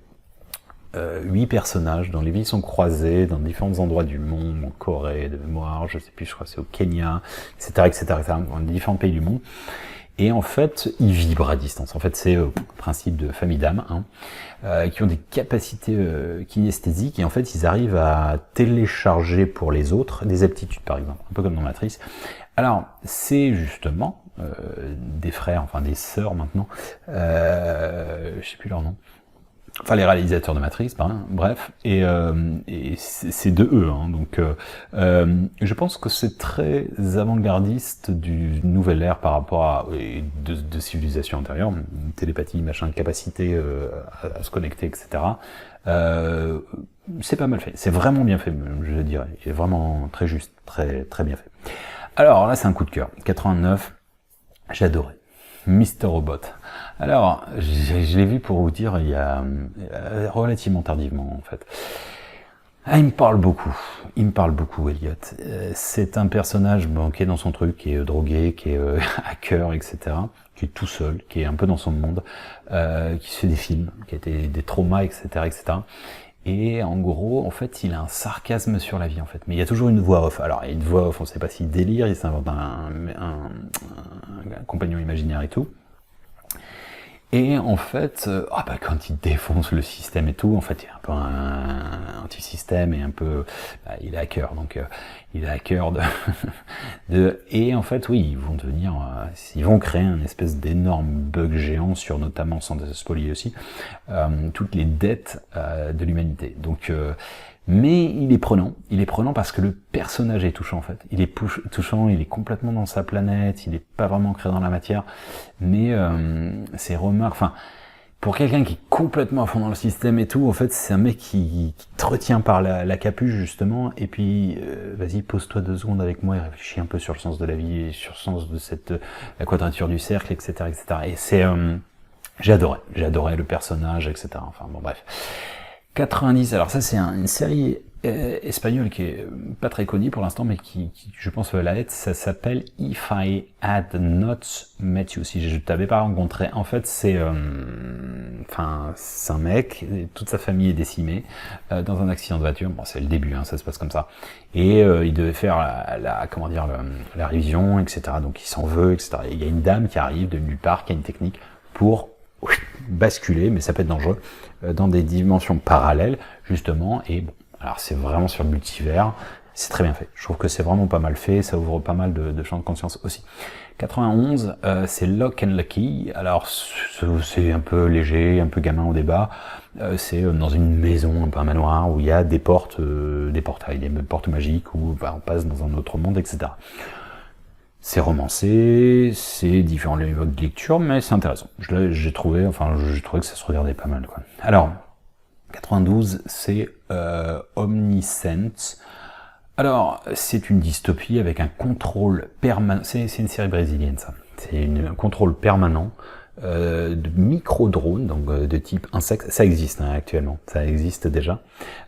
Speaker 1: 8 personnages dont les vies sont croisées dans différents endroits du monde, en Corée, de mémoire, je sais plus, je crois que c'est au Kenya, etc., dans différents pays du monde. Et en fait, ils vibrent à distance. En fait, c'est le principe de famille d'âme, qui ont des capacités kinesthésiques, et en fait, ils arrivent à télécharger pour les autres des aptitudes, par exemple, un peu comme dans Matrice. Alors, c'est justement des frères, enfin des sœurs maintenant, je sais plus leur nom, enfin les réalisateurs de Matrice, bref, et c'est de eux, donc je pense que c'est très avant-gardiste du nouvel ère par rapport à de civilisation antérieure, télépathie, machin, capacité à se connecter, etc. C'est pas mal fait, c'est vraiment bien fait, je dirais, c'est vraiment très juste, très très bien fait. Alors là, c'est un coup de cœur, 89, j'ai adoré. Mr. Robot. Alors, je l'ai vu pour vous dire il y a relativement tardivement en fait. Ah, il me parle beaucoup, Elliot. C'est un personnage qui est dans son truc, qui est drogué, qui est hacker, etc., qui est tout seul, qui est un peu dans son monde, qui se fait des films, qui a des traumas, etc., etc. Et en gros, en fait, il a un sarcasme sur la vie, en fait. Mais il y a toujours une voix off. Alors, il y a une voix off, on ne sait pas s'il délire, il s'invente un compagnon imaginaire et tout. Et en fait, quand il défonce le système et tout, en fait, il est un peu un anti-système et un peu, il est hacker, donc il est hacker et en fait, oui, ils vont devenir, ils vont créer un espèce d'énorme bug géant sur notamment, sans spolier aussi, toutes les dettes de l'humanité. Donc mais il est prenant parce que le personnage est touchant en fait. Il est touchant, il est complètement dans sa planète, il est pas vraiment créé dans la matière, mais ses remarques, enfin, pour quelqu'un qui est complètement à fond dans le système et tout, en fait, c'est un mec qui te retient par la capuche justement, et puis vas-y, pose-toi 2 secondes avec moi et réfléchis un peu sur le sens de la vie et sur le sens de la quadrature du cercle, etc., etc. Et c'est, j'ai adoré le personnage, etc. Enfin bon, bref. 90, alors ça c'est une série espagnole qui est pas très connue pour l'instant, mais qui je pense va l'être. Ça s'appelle If I Had Not Met You. Si je t'avais pas rencontré, en fait c'est c'est un mec, toute sa famille est décimée dans un accident de voiture. Bon, c'est le début, ça se passe comme ça. Et il devait faire la révision, etc. Donc il s'en veut, etc. Et il y a une dame qui arrive de nulle part, qui a une technique pour basculer, mais ça peut être dangereux, dans des dimensions parallèles, justement, et bon, alors c'est vraiment sur le multivers, c'est très bien fait. Je trouve que c'est vraiment pas mal fait, ça ouvre pas mal de champs de conscience aussi. 91, c'est Lock and Lucky, alors c'est un peu léger, un peu gamin au débat, c'est dans une maison, un peu un manoir, où il y a des portes, des portails, des portes magiques, où on passe dans un autre monde, etc. C'est romancé, c'est différents niveaux de lecture, mais c'est intéressant. J'ai trouvé que ça se regardait pas mal, quoi. Alors, 92, c'est Omniscient. Alors, c'est une dystopie avec un contrôle permanent. C'est une série brésilienne, ça. C'est un contrôle permanent de micro-drones, donc de type insecte. Ça existe actuellement, ça existe déjà.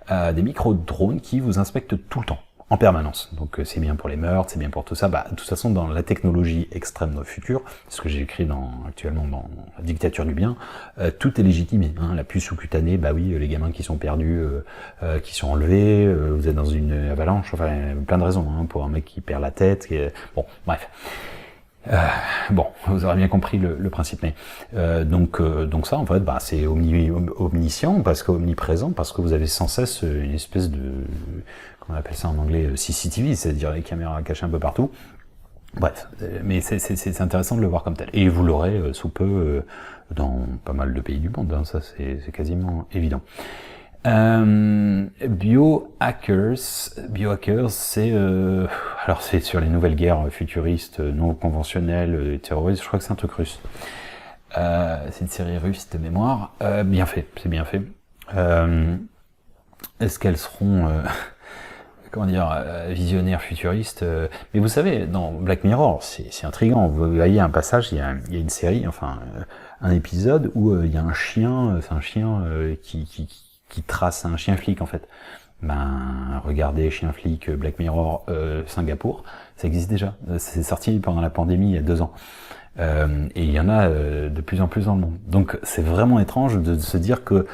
Speaker 1: Des micro-drones qui vous inspectent tout le temps, en permanence. Donc c'est bien pour les meurtres, c'est bien pour tout ça. De toute façon, dans la technologie extrême de futur, ce que j'ai écrit actuellement dans La dictature du bien, tout est légitimé. La puce sous-cutanée, oui, les gamins qui sont perdus, qui sont enlevés, vous êtes dans une avalanche, enfin plein de raisons pour un mec qui perd la tête. Bon, bref. Vous aurez bien compris le principe, mais donc ça en fait, c'est omniscient parce qu'omniprésent, parce que vous avez sans cesse une espèce de, comment on appelle ça en anglais, CCTV, c'est-à-dire les caméras cachées un peu partout, Bref, mais c'est intéressant de le voir comme tel. Et vous l'aurez sous peu dans pas mal de pays du monde, hein, ça c'est quasiment évident. Biohackers, c'est alors c'est sur les nouvelles guerres futuristes non conventionnelles, terroristes. Je crois que c'est un truc russe. C'est une série russe de mémoire. Bien fait, c'est bien fait. Est-ce qu'elles seront comment dire, visionnaires futuristes mais vous savez, dans Black Mirror, c'est intriguant. Vous voyez un passage, il y a une série, enfin un épisode où il y a un chien, c'est un chien qui trace un chien flic en fait. Ben regardez chien flic Black Mirror Singapour, ça existe déjà. C'est sorti pendant la pandémie il y a 2 ans. Et il y en a de plus en plus dans le monde. Donc c'est vraiment étrange de se dire que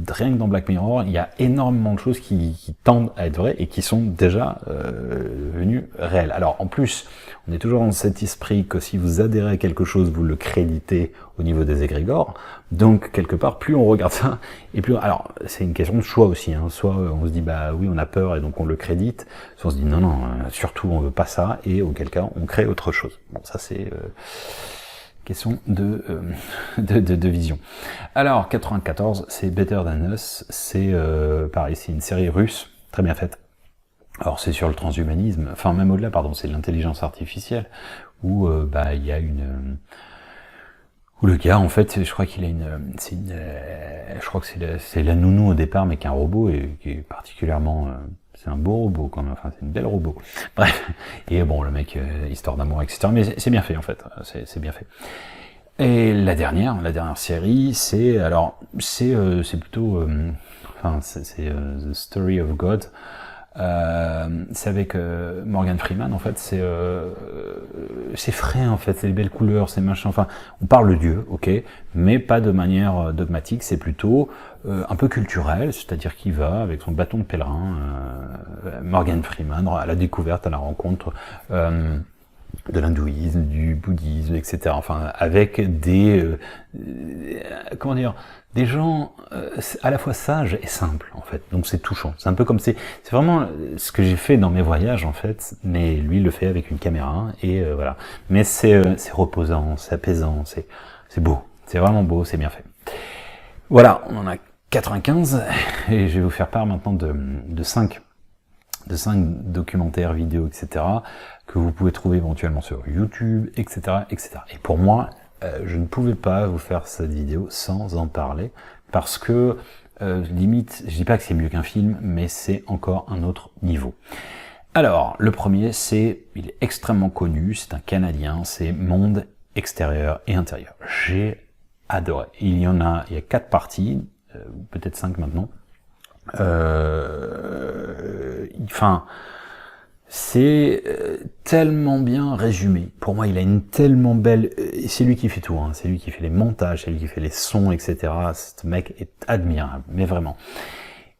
Speaker 1: rien que dans Black Mirror, il y a énormément de choses qui tendent à être vraies et qui sont déjà devenues réelles. Alors en plus, on est toujours dans cet esprit que si vous adhérez à quelque chose, vous le créditez au niveau des égrégores. Donc quelque part, plus on regarde ça, et plus... Alors c'est une question de choix aussi, hein. Soit on se dit bah oui, on a peur et donc on le crédite, soit on se dit non, surtout on veut pas ça, et auquel cas on crée autre chose. Bon, ça c'est... question de vision. Alors, 94, c'est Better Than Us, c'est pareil, c'est une série russe, très bien faite. Alors c'est sur le transhumanisme, enfin même au-delà, pardon, c'est l'intelligence artificielle, où bah il y a où le gars, en fait, je crois qu'il a je crois que c'est la nounou au départ, mais qu'un robot, et qui est particulièrement... c'est un beau robot quand même, enfin c'est une belle robot. Bref, et bon le mec, histoire d'amour, etc. Mais c'est bien fait en fait, c'est bien fait. Et la dernière série, c'est plutôt, enfin c'est The Story of God. C'est avec Morgan Freeman en fait, c'est frais en fait, c'est les belles couleurs, c'est machin, enfin on parle de Dieu, ok, mais pas de manière dogmatique, c'est plutôt un peu culturel, c'est-à-dire qu'il va avec son bâton de pèlerin, Morgan Freeman, à la découverte, à la rencontre de l'hindouisme, du bouddhisme, etc. Enfin, avec des comment dire, des gens à la fois sages et simples en fait. Donc c'est touchant. C'est un peu comme c'est vraiment ce que j'ai fait dans mes voyages en fait. Mais lui il le fait avec une caméra et voilà. Mais c'est reposant, c'est apaisant, c'est beau, c'est vraiment beau, c'est bien fait. Voilà, on en a 95 et je vais vous faire part maintenant de 5 documentaires, vidéos, etc., que vous pouvez trouver éventuellement sur YouTube, etc., etc. Et pour moi, je ne pouvais pas vous faire cette vidéo sans en parler, parce que, limite, je dis pas que c'est mieux qu'un film, mais c'est encore un autre niveau. Alors, le premier, il est extrêmement connu, c'est un Canadien, c'est Monde extérieur et intérieur. J'ai adoré. Il y a 4 parties, peut-être 5 maintenant. Enfin, c'est tellement bien résumé. Pour moi, il a une tellement belle... C'est lui qui fait tout, hein. C'est lui qui fait les montages, c'est lui qui fait les sons, etc. Ce mec est admirable, mais vraiment.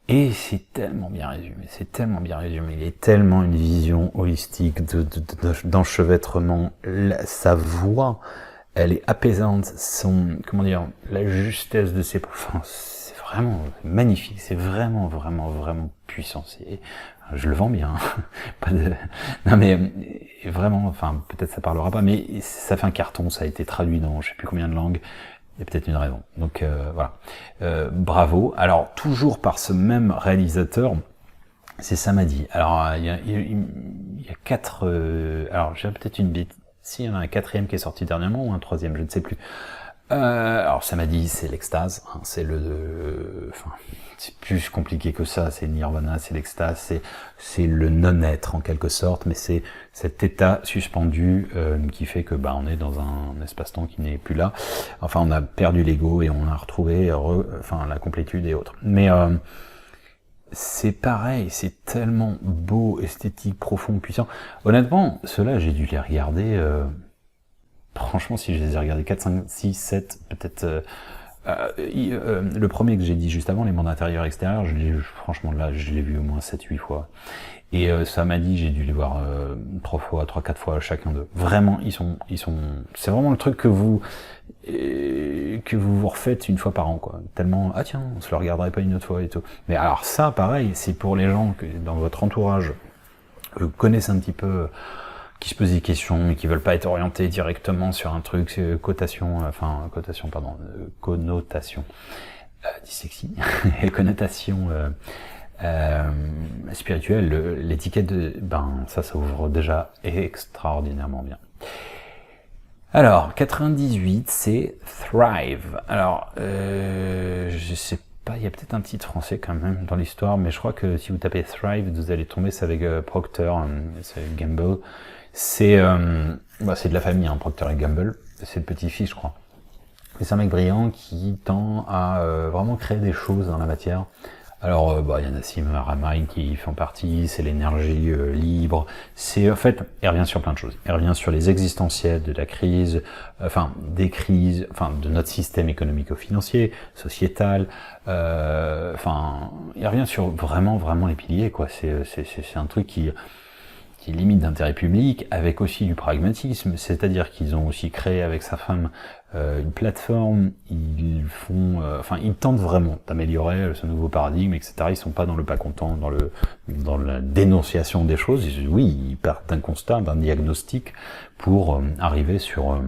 Speaker 1: Et c'est tellement bien résumé, il est tellement une vision holistique d'enchevêtrement. Sa voix, elle est apaisante, comment dire, la justesse de ses... Enfin, c'est vraiment magnifique, c'est vraiment puissant. Je le vends bien, non mais vraiment, enfin peut-être ça parlera pas, mais ça fait un carton, ça a été traduit dans je sais plus combien de langues. Il y a peut-être une raison. Donc voilà. Bravo. Alors toujours par ce même réalisateur, c'est Samadi. Alors il y a 4. Alors j'ai peut-être une bête. Si, il y en a un 4e qui est sorti dernièrement ou un 3e, je ne sais plus. Alors Samadi, c'est l'extase. Hein, c'est enfin, c'est plus compliqué que ça. C'est le nirvana, c'est l'extase, c'est le non-être en quelque sorte, mais c'est cet état suspendu qui fait que on est dans un espace-temps qui n'est plus là. Enfin, on a perdu l'ego et on a retrouvé la complétude et autres. Mais c'est pareil, c'est tellement beau, esthétique, profond, puissant. Honnêtement, ceux-là, j'ai dû les regarder... franchement, si je les ai regardés 4, 5, 6, 7, peut-être... le premier que j'ai dit juste avant, les mondes intérieurs et extérieurs, franchement là, je l'ai vu au moins 7-8 fois. Et ça m'a dit, j'ai dû les voir 3 fois, 3-4 fois chacun d'eux. Vraiment, ils sont, c'est vraiment le truc que vous refaites une fois par an, quoi. Tellement, ah tiens, on se le regarderait pas une autre fois et tout. Mais alors ça, pareil, c'est pour les gens que dans votre entourage, vous connaissez un petit peu qui se posent des questions, mais qui veulent pas être orientés directement sur un truc, connotation, dyslexie, connotation spirituelle, l'étiquette, ça ouvre déjà extraordinairement bien. Alors, 98, c'est Thrive. Alors, je sais pas, il y a peut-être un titre français quand même dans l'histoire, mais je crois que si vous tapez Thrive, vous allez tomber, c'est avec Procter, c'est Gamble. C'est de la famille, hein, Procter et Gamble. C'est le petit-fils, je crois. Et c'est un mec brillant qui tend à vraiment créer des choses dans la matière. Alors, il y a Nassim Haramein qui font partie, c'est l'énergie libre. C'est, en fait, il revient sur plein de choses. Il revient sur les existentiels de la crise, des crises, de notre système économico-financier, sociétal. Il revient sur vraiment les piliers, quoi. C'est un truc qui limite d'intérêt public, avec aussi du pragmatisme, c'est-à-dire qu'ils ont aussi créé avec sa femme une plateforme, ils tentent vraiment d'améliorer ce nouveau paradigme, etc. Ils sont pas dans le pas content, dans la dénonciation des choses. Ils partent d'un constat, d'un diagnostic pour arriver sur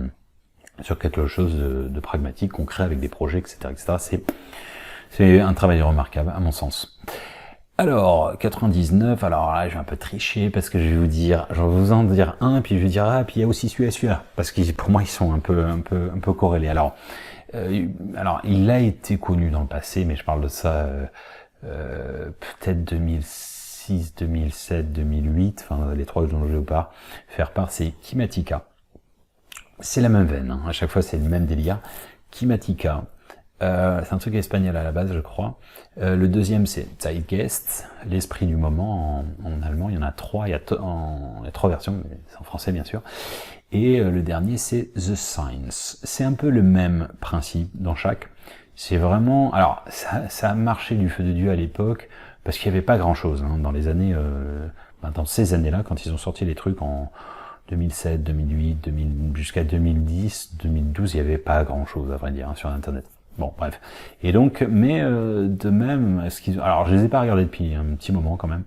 Speaker 1: quelque chose de pragmatique, concret, avec des projets, etc., etc. C'est un travail remarquable, à mon sens. Alors, 99, alors là, je vais un peu tricher parce que je vais vous en dire un, puis je vais dire, puis il y a aussi celui-là, parce que pour moi, ils sont un peu corrélés. Alors, il a été connu dans le passé, mais je parle de ça, peut-être 2006, 2007, 2008, les trois dont je vais vous faire part, c'est Kimatika. C'est la même veine, hein. À chaque fois, c'est le même délire. Kimatika. C'est un truc espagnol à la base, je crois. Le deuxième, c'est Zeitgeist, l'esprit du moment en allemand. Il y en a trois, il y a trois versions, mais c'est en français bien sûr. Et le dernier, c'est The Science. C'est un peu le même principe dans chaque. C'est vraiment... Alors, ça a marché du feu de Dieu à l'époque, parce qu'il n'y avait pas grand-chose dans les années... dans ces années-là, quand ils ont sorti les trucs en 2007, 2008, jusqu'à 2010, 2012, il n'y avait pas grand-chose, à vrai dire, sur Internet. Bon, bref. Et donc, mais de même, alors je les ai pas regardés depuis un petit moment quand même,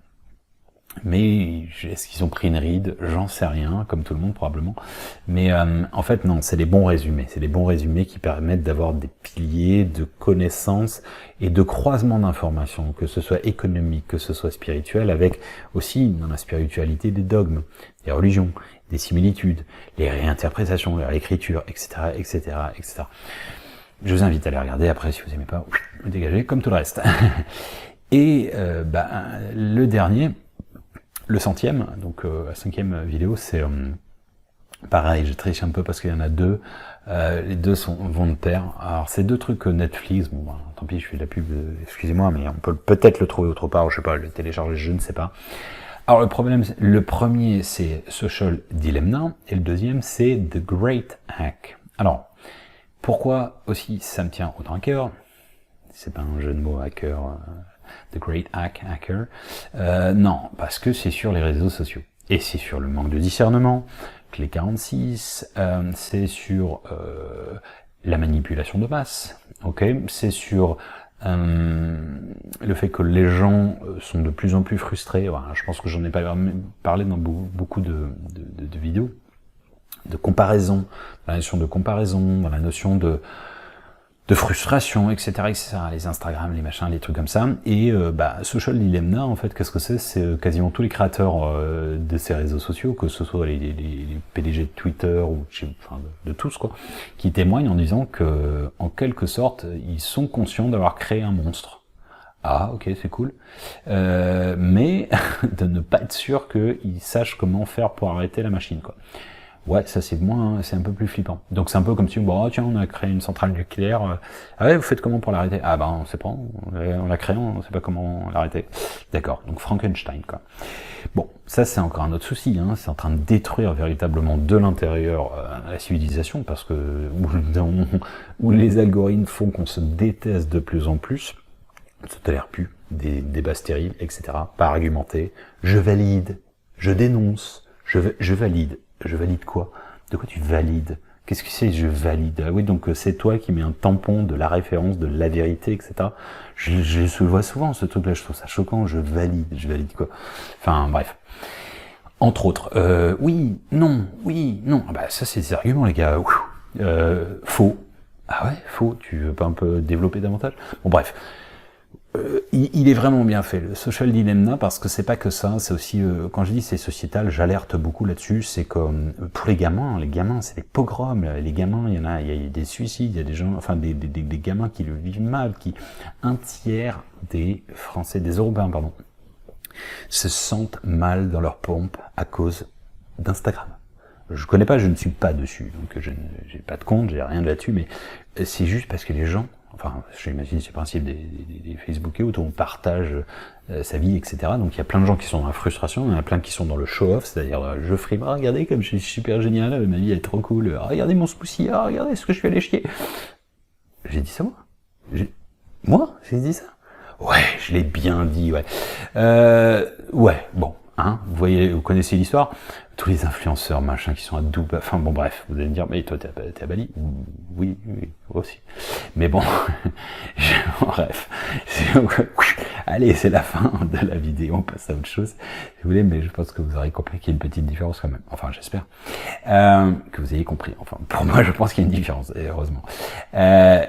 Speaker 1: mais est-ce qu'ils ont pris une ride? J'en sais rien, comme tout le monde probablement. Mais en fait, non, c'est les bons résumés. C'est les bons résumés qui permettent d'avoir des piliers de connaissances et de croisements d'informations, que ce soit économique, que ce soit spirituel, avec aussi dans la spiritualité des dogmes, des religions, des similitudes, les réinterprétations, l'écriture, etc., etc., etc. Je vous invite à les regarder, après si vous aimez pas, vous dégagez, comme tout le reste. Et le dernier, le 100e, donc la 5e vidéo, c'est pareil, je triche un peu parce qu'il y en a deux, les deux vont de pair. Alors c'est deux trucs Netflix, tant pis, je fais de la pub, excusez-moi, mais on peut peut-être le trouver autre part, je sais pas, le télécharger, je ne sais pas. Alors le premier c'est Social Dilemma, et le deuxième c'est The Great Hack. Alors, pourquoi aussi ça me tient autant à cœur? C'est pas un jeu de mots hacker, The Great Hacker. Non, parce que c'est sur les réseaux sociaux. Et c'est sur le manque de discernement, Clé 46, c'est sur la manipulation de masse, ok, c'est sur le fait que les gens sont de plus en plus frustrés. Voilà, je pense que j'en ai parlé dans beaucoup de vidéos. De comparaison, dans la notion de comparaison, dans la notion de frustration, etc., etc., les Instagram, les machins, les trucs comme ça. Et Social Dilemma, en fait, qu'est-ce que c'est? C'est quasiment tous les créateurs de ces réseaux sociaux, que ce soit les PDG de Twitter ou de tous, quoi, qui témoignent en disant que, en quelque sorte, ils sont conscients d'avoir créé un monstre. Ah, ok, c'est cool. Mais de ne pas être sûr qu'ils sachent comment faire pour arrêter la machine, quoi. Ouais, ça c'est un peu plus flippant. Donc c'est un peu comme si, tiens, on a créé une centrale nucléaire. Ah ouais, vous faites comment pour l'arrêter? Ah on sait pas, on l'a créé, on sait pas comment l'arrêter. D'accord, donc Frankenstein, quoi. Bon, ça c'est encore un autre souci, hein. C'est en train de détruire véritablement de l'intérieur la civilisation, parce que où les algorithmes font qu'on se déteste de plus en plus, on ne se tolère plus, des débats stériles, etc. Pas argumentés. Je valide, je dénonce, je valide. Je valide quoi? De quoi tu valides? Qu'est-ce que c'est je valide? Ah oui, donc c'est toi qui mets un tampon de la référence, de la vérité, etc. Je vois souvent ce truc-là, je trouve ça choquant, je valide quoi. Enfin bref. Entre autres. Oui, non, oui, non. Ah bah ça c'est des arguments les gars. Faux. Ah ouais, faux. Tu veux pas un peu développer davantage? Bon bref. Il est vraiment bien fait, le Social Dilemma, parce que c'est pas que ça, c'est aussi, quand je dis c'est sociétal, j'alerte beaucoup là-dessus, c'est comme pour les gamins c'est des pogroms, les gamins, il y a des suicides, il y a des gens, enfin des gamins qui le vivent mal, un tiers des Français, des Européens, pardon, se sentent mal dans leur pompe à cause d'Instagram. Je connais pas, je ne suis pas dessus, donc je j'ai pas de compte, j'ai rien là-dessus, mais c'est juste parce que les gens, enfin, j'imagine c'est le principe des Facebook et autres, où on partage sa vie, etc. Donc il y a plein de gens qui sont dans la frustration, il y en a plein qui sont dans le show-off, c'est-à-dire je frime, ah, regardez comme je suis super génial, ma vie elle est trop cool, ah, regardez mon smoothie, ah, regardez ce que je suis allé chier. J'ai dit ça moi? J'ai dit ça? Ouais, je l'ai bien dit, ouais. Ouais, bon, hein, vous connaissez l'histoire, tous les influenceurs, machin, qui sont à Dubaï, enfin bon bref, vous allez me dire, mais toi t'es à Bali? Oui, aussi. Mais bon, bref, allez, c'est la fin de la vidéo, on passe à autre chose, si vous voulez, mais je pense que vous aurez compris qu'il y a une petite différence quand même, enfin j'espère, que vous ayez compris, enfin pour moi je pense qu'il y a une différence, heureusement.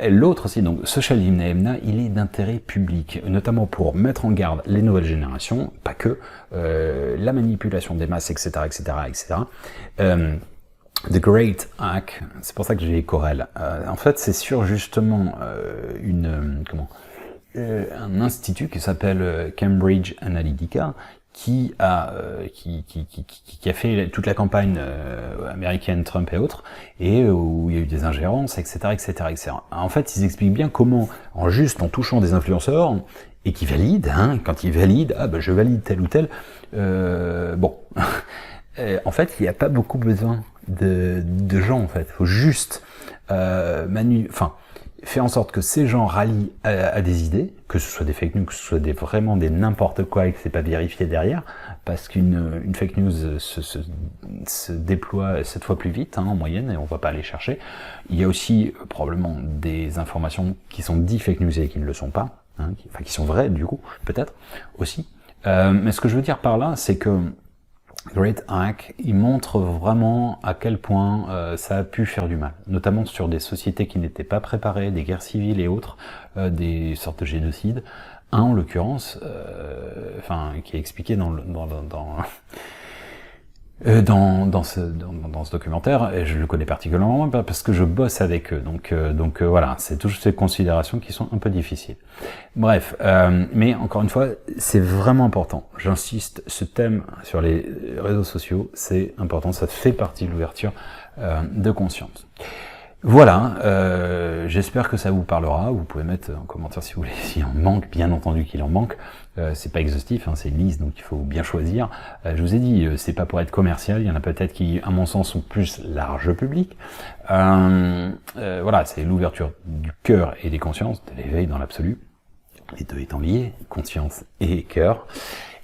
Speaker 1: L'autre aussi, donc Social Dilemma, il est d'intérêt public, notamment pour mettre en garde les nouvelles générations, pas que, la manipulation des masses, etc., etc., etc. The Great Hack, c'est pour ça que j'ai Corel. En fait, c'est sur justement un institut qui s'appelle Cambridge Analytica, qui a fait toute la campagne américaine, Trump et autres, et où il y a eu des ingérences, etc., etc., etc. En fait, ils expliquent bien comment, en touchant des influenceurs, et qui valident, hein, quand ils valident, ah ben je valide tel ou tel, bon, en fait, il n'y a pas beaucoup besoin de gens, en fait. Il faut juste faire en sorte que ces gens rallient à des idées, que ce soit des fake news, que ce soit vraiment des n'importe quoi et que c'est pas vérifié derrière, parce qu'une fake news se déploie 7 fois plus vite, hein, en moyenne, et on va pas aller chercher. Il y a aussi probablement des informations qui sont dites fake news et qui ne le sont pas, hein, qui sont vraies du coup, peut-être aussi. Mais ce que je veux dire par là, c'est que Great Hack, il montre vraiment à quel point ça a pu faire du mal, notamment sur des sociétés qui n'étaient pas préparées, des guerres civiles et autres, des sortes de génocides. Un en l'occurrence, qui est expliqué dans ce documentaire, et je le connais particulièrement parce que je bosse avec eux, donc voilà, c'est toutes ces considérations qui sont un peu difficiles. Bref, mais encore une fois, c'est vraiment important, j'insiste, ce thème sur les réseaux sociaux, c'est important, ça fait partie de l'ouverture de conscience. Voilà, j'espère que ça vous parlera, vous pouvez mettre en commentaire si vous voulez, s'il en manque, bien entendu qu'il en manque, c'est pas exhaustif, hein, c'est une liste, donc il faut bien choisir. Je vous ai dit, c'est pas pour être commercial, il y en a peut-être qui, à mon sens, sont plus large public. Voilà, c'est l'ouverture du cœur et des consciences, de l'éveil dans l'absolu, les deux étant liés, conscience et cœur.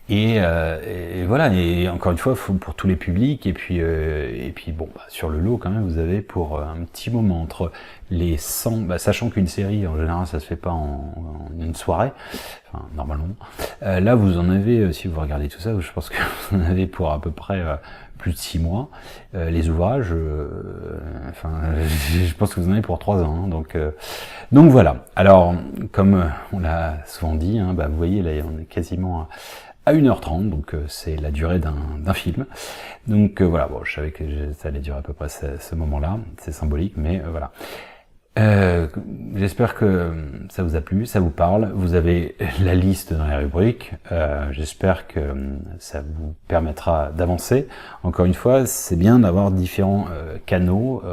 Speaker 1: Et voilà, et encore une fois, faut pour tous les publics, et puis bon, sur le lot quand même, vous avez pour un petit moment entre les 100, sachant qu'une série en général ça se fait pas en une soirée, enfin normalement, là vous en avez, si vous regardez tout ça, je pense que vous en avez pour à peu près plus de 6 mois, les ouvrages, je pense que vous en avez pour 3 ans, hein, donc voilà. Alors, comme on l'a souvent dit, hein, vous voyez là on est quasiment à 1h30, donc c'est la durée d'un film. Donc voilà, bon, je savais que ça allait durer à peu près ce moment-là, c'est symbolique, mais voilà. J'espère que ça vous a plu, ça vous parle. Vous avez la liste dans les rubriques. J'espère que ça vous permettra d'avancer. Encore une fois, c'est bien d'avoir différents canaux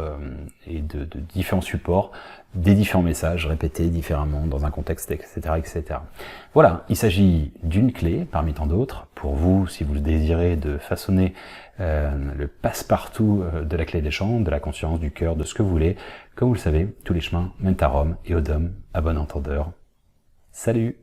Speaker 1: et de différents supports, des différents messages répétés différemment dans un contexte, etc., etc. Voilà, il s'agit d'une clé parmi tant d'autres pour vous, si vous désirez de façonner le passe-partout de la clé des champs, de la conscience, du cœur, de ce que vous voulez. Comme vous le savez, tous les chemins mènent à Rome et au Dôme, à bon entendeur. Salut!